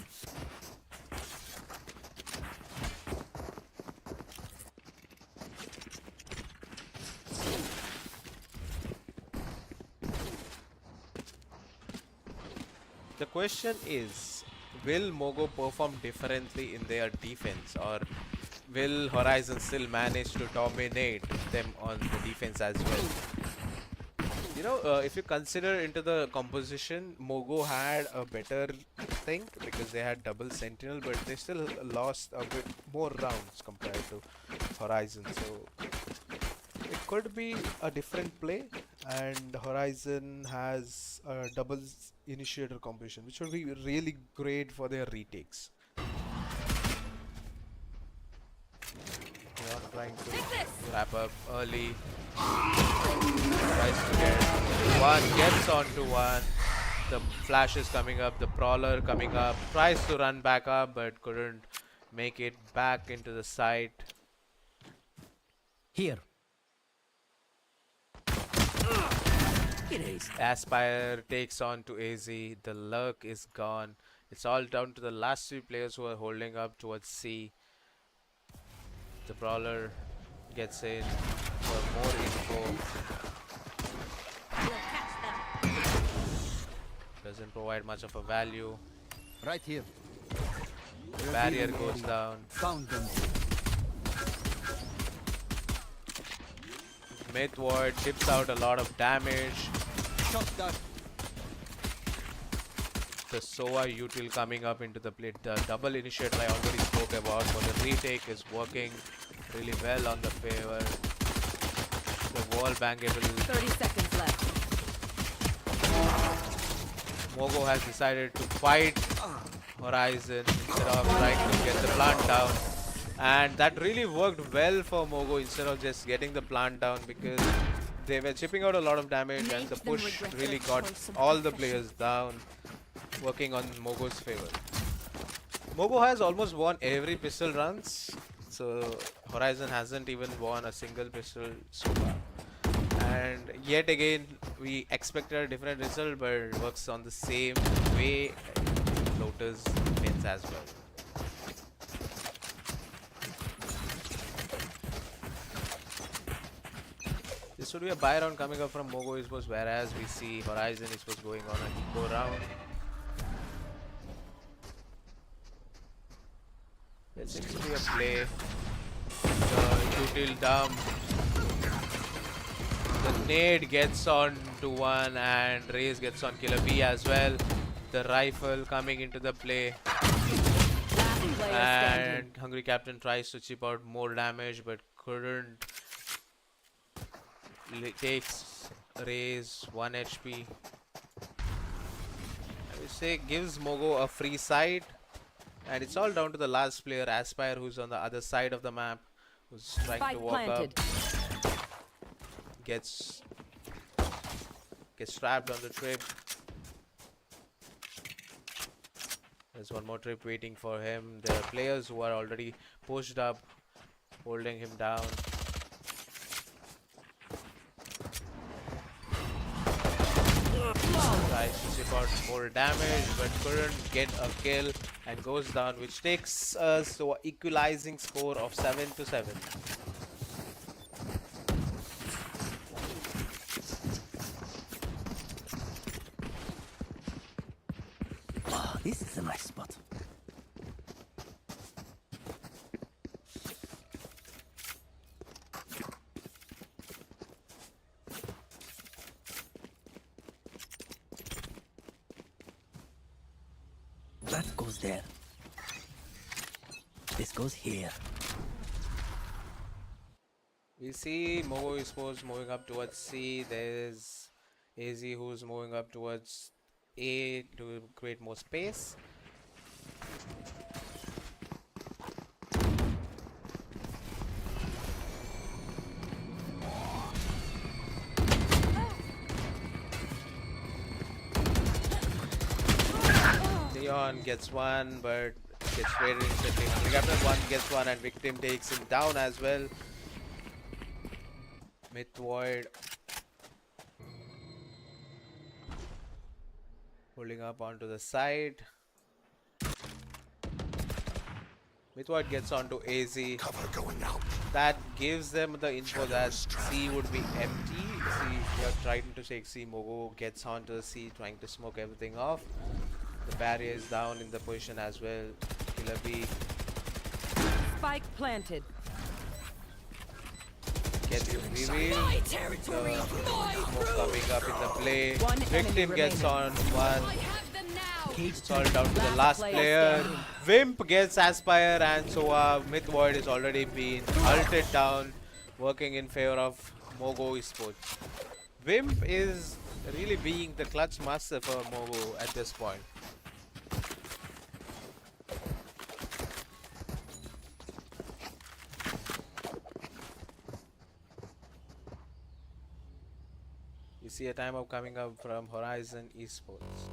The question is, will Mogo perform differently in their defense, or will Horizon still manage to dominate them on the defense as well? You know, if you consider into the composition, Mogo had a better thing because they had double sentinel, but they still lost a bit more rounds compared to Horizon. So it could be a different play, and Horizon has a double initiator composition, which would be really great for their retakes. Neon trying to wrap up early. Tries to get one, gets onto one. The flash is coming up, the prowler coming up. Tries to run back up, but couldn't make it back into the site. Here. Erased. Aspire takes on to AZ. The lurk is gone. It's all down to the last three players who are holding up towards C. The brawler gets in for more info. Doesn't provide much of a value. Right here. Barrier goes down. Found them. Myth Void chips out a lot of damage. Shot that. The Soa util coming up into the plate. The double initiator I already spoke about for the retake is working really well on the favor. The wall bangable. 30 seconds left. Mogo has decided to fight Horizon instead of trying to get the plant down. And that really worked well for Mogo instead of just getting the plant down, because they were chipping out a lot of damage and the push really got all the players down, working on Mogo's favor. Mogo has almost won every pistol runs, so Horizon hasn't even won a single pistol so far. And yet again, we expected a different result, but it works on the same way. Lotus wins as well. This would be a buy round coming up from Mogo Esports, whereas we see Horizon Esports going on an eco round. There seems to be a play. The util dump. The nade gets on to one, and Raze gets on Killer B as well. The rifle coming into the play. Last player standing. And Hungry Captain tries to chip out more damage but couldn't. Takes Raze 1 HP. I would say gives Mogo a free side, and it's all down to the last player, Aspire, who's on the other side of the map, who's trying Spike to walk planted. up. Gets trapped on the trip. There's one more trip waiting for him. There are players who are already pushed up, holding him down. Tries to chip out more damage but couldn't get a kill and goes down, which takes us to an equalizing score of 7-7. Ah, this is a nice spot. That goes there. This goes here. We see Mogo Esports moving up towards C. There's AZ who's moving up towards A to create more space. Leon gets one, but gets traded instantly. Captain one gets one, and Victim takes him down as well. Myth Void holding up onto the side. Myth Void gets onto AZ. Cover going out. That gives them the info that C would be empty. See, we are trying to take C. Mogo gets onto the C, trying to smoke everything off. The barrier is down in the position as well. Killer B Spike planted. gets revealed. My territory, my Smoke coming up in the play. One enemy Victim gets on remaining. one. I have them now. It's all down to the Last last player player. standing. Wimp gets Aspire, and so Myth Void is already been ulted down, working in favor of Mogo Esports. Wimp is really being the clutch master for Mogo at this point. You see a timeout coming up from Horizon Esports.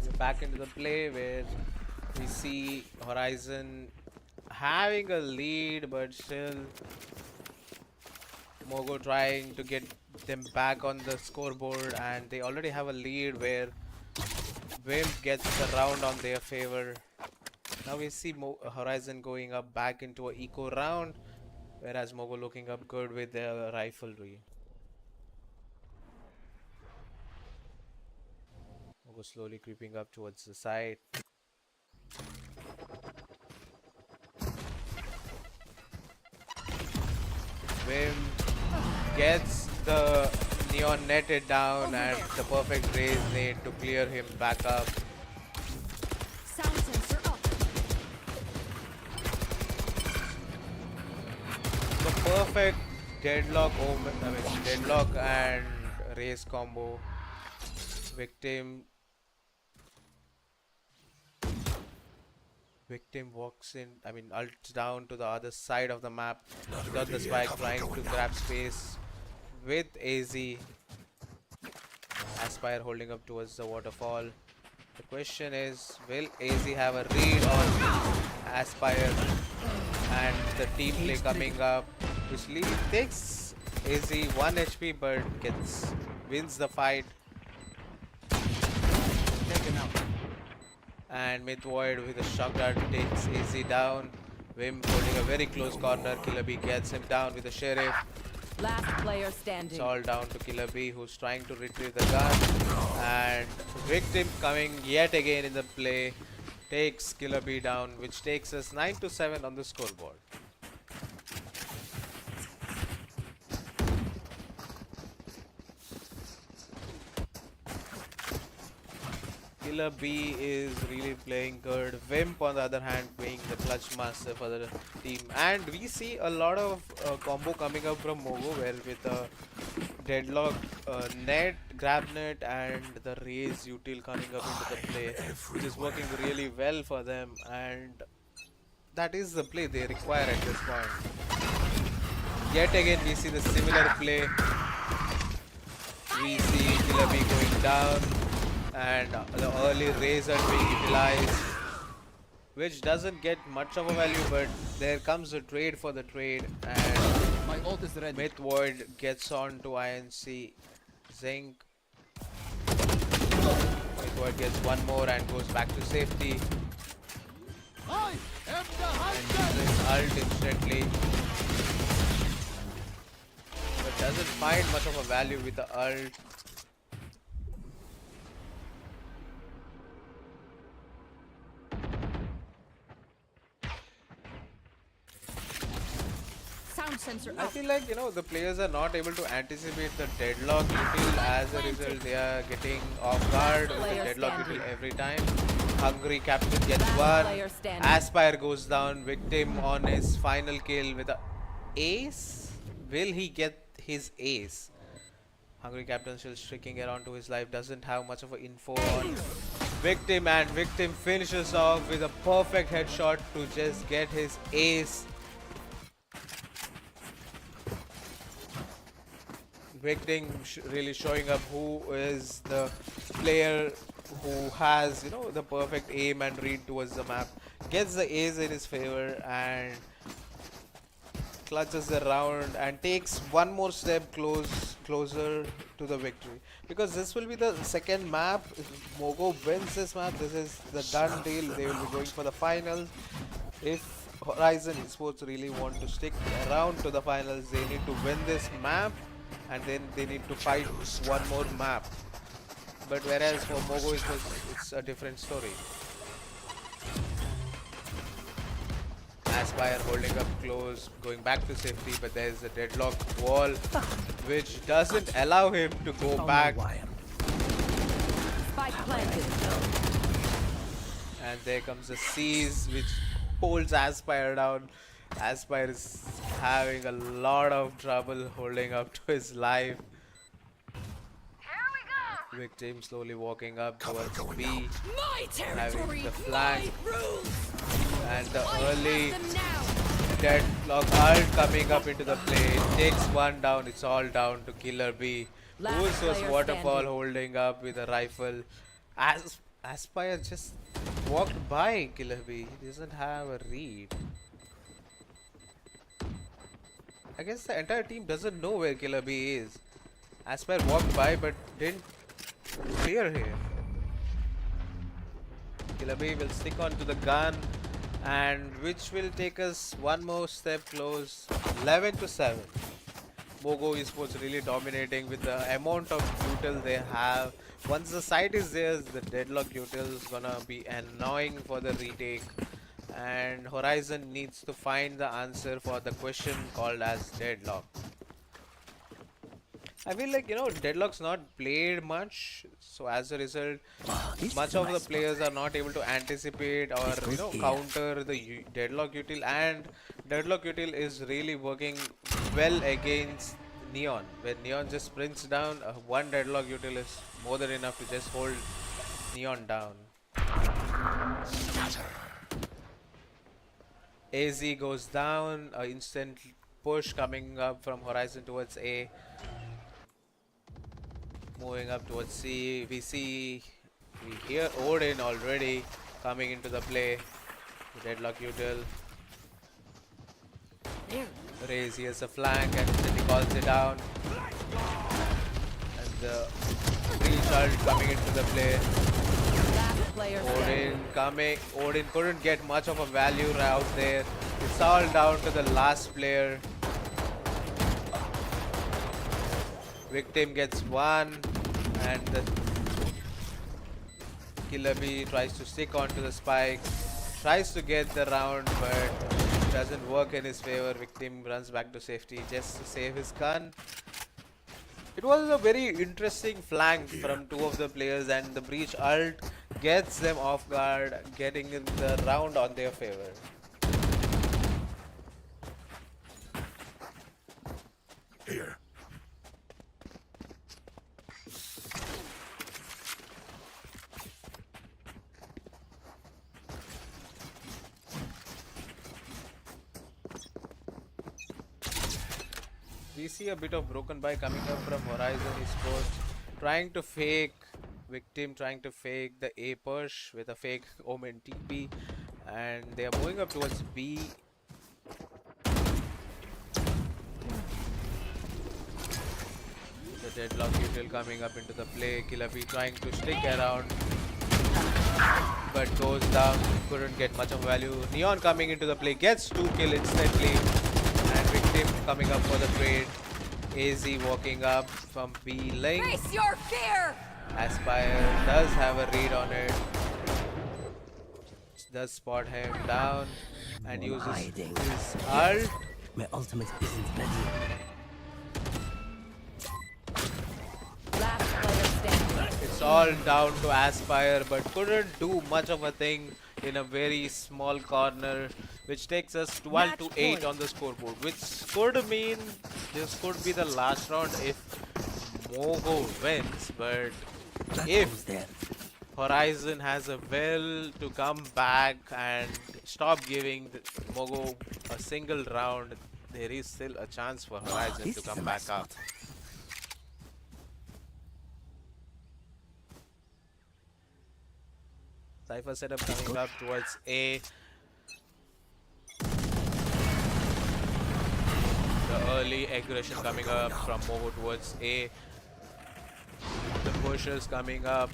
We're back into the play where we see Horizon having a lead, but still Mogo trying to get them back on the scoreboard, and they already have a lead where Wimp gets the round on their favor. Now we see Horizon going up back into an eco round, whereas Mogo looking up good with their riflery. Mogo slowly creeping up towards the side. Wim gets the neon netted down and the perfect raise nade to clear him back up. Sound sensor up. The perfect deadlock deadlock and raise combo. Victim walks in, ults down to the other side of the map. Got the spike, trying to grab space with AZ. Aspire holding up towards the waterfall. The question is, will AZ have a read on Aspire? And the team play coming up, which takes AZ 1 HP but wins the fight. Taken out. And Myth Void with a shock dart takes AZ down. Wim holding a very close corner. Killer B gets him down with a sheriff. Last player It's standing. all down to Killer B, who's trying to retrieve the gun. And Victim coming yet again in the play takes Killer B down, which takes us 9-7 on the scoreboard. Killer B is really playing good. Wimp on the other hand being the clutch master for the team. And we see a lot of combo coming up from Mogo, where with a Deadlock, net, grab net, and the raise util coming up into the play, which is working really well for them, and that is the play they require at this point. Yet again, we see the similar play. We see Killer B going down, and the early razor being utilized, which doesn't get much of a value, but there comes a trade for the trade, and My ult is ready. Myth Void gets on to INC. Zinc. Myth Void gets one more and goes back to safety. I am the And hunter. uses ult instantly. But doesn't find much of a value with the ult. Sound sensor I up. feel like, the players are not able to anticipate the deadlock util. As a result, they are getting off guard with the Player deadlock standing. util every time. Hungry Captain gets Last one. player standing. Aspire goes down. Victim on his final kill with a ace. Will he get his ace? Hungry Captain still streaking around to his life. Doesn't have much of an info on Victim, and Victim finishes off with a perfect headshot to just get his ace. Victim really showing up who is the player who has, the perfect aim and read towards the map. Gets the ace in his favor and clutches the round and takes one more step closer to the victory. Because this will be the second map. If Mogo wins this map, this is the done deal. They will be going for the finals. If Horizon Esports really want to stick around to the finals, they need to win this map, and then they need to fight one more map. But whereas for Mogo it's a different story. Aspire holding up close, going back to safety, but there's a deadlock wall which doesn't allow him to go back. Spike planted. And there comes a seize which pulls Aspire down. Aspire is having a lot of trouble holding up to his life. Here we go. Victim slowly walking up towards B, My having territory, the flank, my rules. and the early Them now. deadlock ult coming up into the play. It takes one down. It's all down to Killer B. Last Who's was player Waterfall standing. holding up with a rifle. Aspire just walked by Killer B. He doesn't have a read. I guess the entire team doesn't know where Killer B is. Aspire walked by but didn't clear him. Killer B will stick onto the gun, and which will take us one more step close. 11-7. Mogo Esports really dominating with the amount of util they have. Once the site is there, the deadlock util is gonna be annoying for the retake. And Horizon needs to find the answer for the question called as deadlock. I feel like, deadlock's not played much, so as a result, much of the players are not able to anticipate or, counter the deadlock util, and deadlock util is really working well against Neon. When Neon just sprints down, one deadlock util is more than enough to just hold Neon down. AZ goes down, instant push coming up from Horizon towards A. Moving up towards C, we hear Odin already coming into the play. Deadlock util. Raze, here's a flank and then he calls it down. And the breach ult coming into the play. Last player standing. Odin coming. Odin couldn't get much of a value out there. It's all down to the last player. Victim gets one, and the Killer B tries to stick onto the spike, tries to get the round, but it doesn't work in his favor. Victim runs back to safety just to save his gun. It was a very interesting flank from two of the players, and the breach ult gets them off guard, getting the round on their favor. Here. we see a bit of broken by coming up from Horizon Esports, trying to fake Victim, trying to fake the A push with a fake Omen TP, and they are moving up towards B. The deadlock util coming up into the play. Killer B trying to stick around, but goes down. Couldn't get much of value. Neon coming into the play, gets 2 kill instantly, and Victim coming up for the trade. AZ walking up from B lane. Face your fear! Aspire does have a read on it. Does spot him down and uses his ult. My ultimate isn't ready. Last player standing. It's all down to Aspire, but couldn't do much of a thing in a very small corner, which takes us 12 to 8 on the scoreboard, which could mean this could be the last round if Mogo wins, but if Horizon has a will to come back and stop giving Mogo a single round, there is still a chance for Horizon to come back up. Cypher setup coming up towards A. The early aggression coming up from Mogo towards A. The pushes coming up.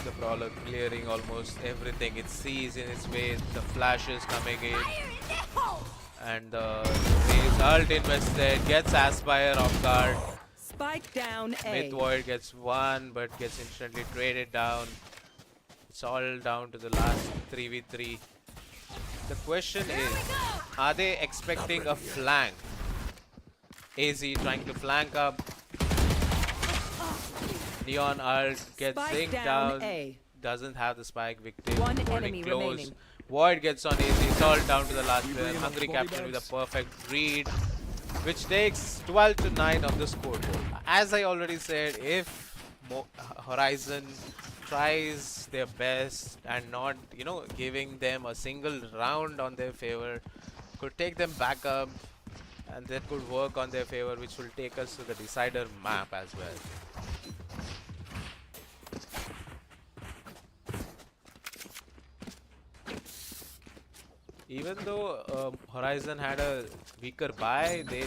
The brawler clearing almost everything it sees in its way. The flashes coming in. And the result invested gets Aspire off guard. Spike down A. Myth Void gets 1 but gets instantly traded down. It's all down to the last 3v3. The question is, are they expecting a flank? AZ trying to flank up. Neon ult gets Spike zinked down down. A. Doesn't have the spike. Victim One holding enemy close. remaining. Void gets on AZ. It's all down to the last player. Hungry Captain with a perfect read, which takes 12 to 9 on the scoreboard. As I already said, if Horizon tries their best and not, giving them a single round on their favor, could take them back up, and that could work on their favor, which will take us to the decider map as well. Even though Horizon had a weaker buy, they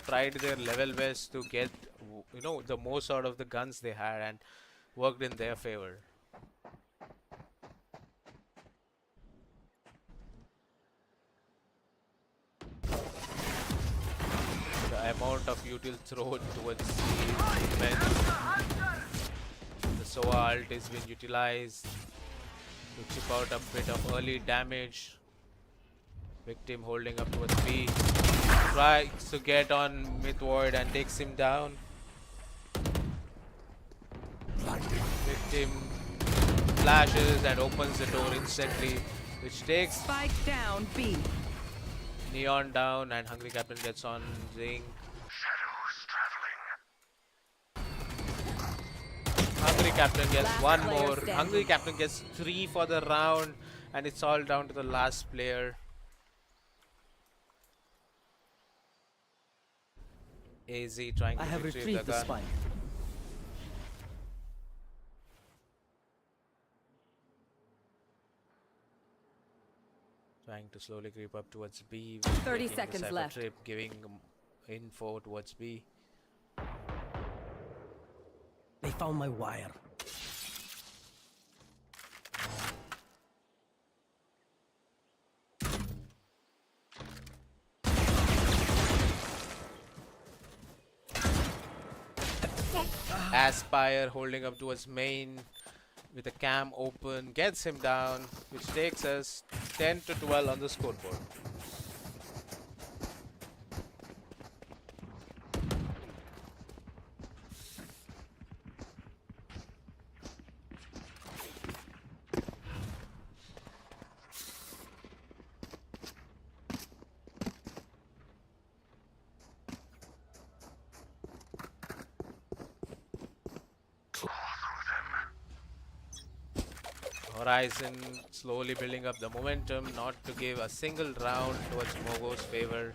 tried their level best to get the most out of the guns they had and worked in their favor. The amount of util thrown towards the immense. The SOA ult is being utilized to chip out a bit of early damage. Victim holding up towards B. Tries to get on Myth Void and takes him down. Victim flashes and opens the door instantly, which takes Spike down B. Neon down, and Hungry Captain gets on Zing. Hungry Captain gets Last one player more. standing. Hungry Captain gets 3 for the round, and it's all down to the last player. AZ trying to I have retrieve retrieved the the gun. spike. Trying to slowly creep up towards B. 30 taking the seconds cypher left. Trip, giving info towards B. They found my wire. Aspire holding up towards main with the cam open, gets him down, which takes us 10 to 12 on the scoreboard. Horizon slowly building up the momentum, not to give a single round towards Mogo's favor.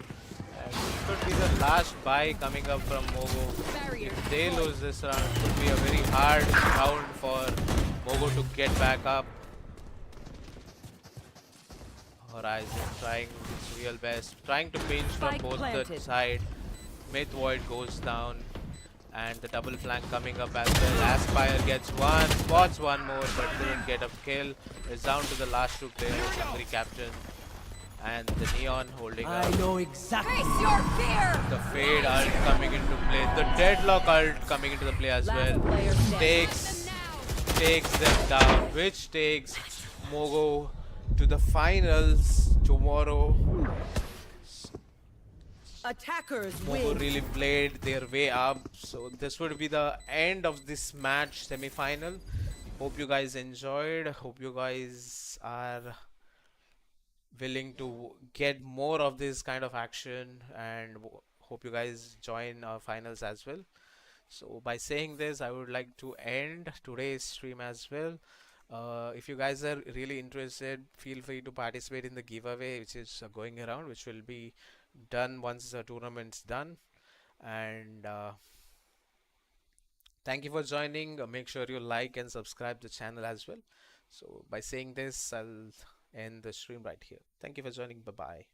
And it could be the last buy coming up from Mogo. If they lose this round, it could be a very hard round for Mogo to get back up. Horizon trying its real best, trying to pinch from Spike both the planted. side. Myth Void goes down, and the double flank coming up as well. Aspire gets one, spots one more, but couldn't get a kill. It's down to the last two players, Hungry Captain and the Neon holding I up. know exactly. Face your fear! The Fade ult coming into play, the Deadlock ult coming into the play as Last well. player standing. Takes them down, which takes Mogo to the finals tomorrow. Attackers Mogo win. really played their way up, so this would be the end of this match semi-final. Hope you guys enjoyed. Hope you guys are willing to get more of this kind of action, and hope you guys join our finals as well. So by saying this, I would like to end today's stream as well. If you guys are really interested, feel free to participate in the giveaway which is going around, which will be done once the tournament's done. And thank you for joining. Make sure you like and subscribe the channel as well. So by saying this, I'll end the stream right here. Thank you for joining. Bye bye.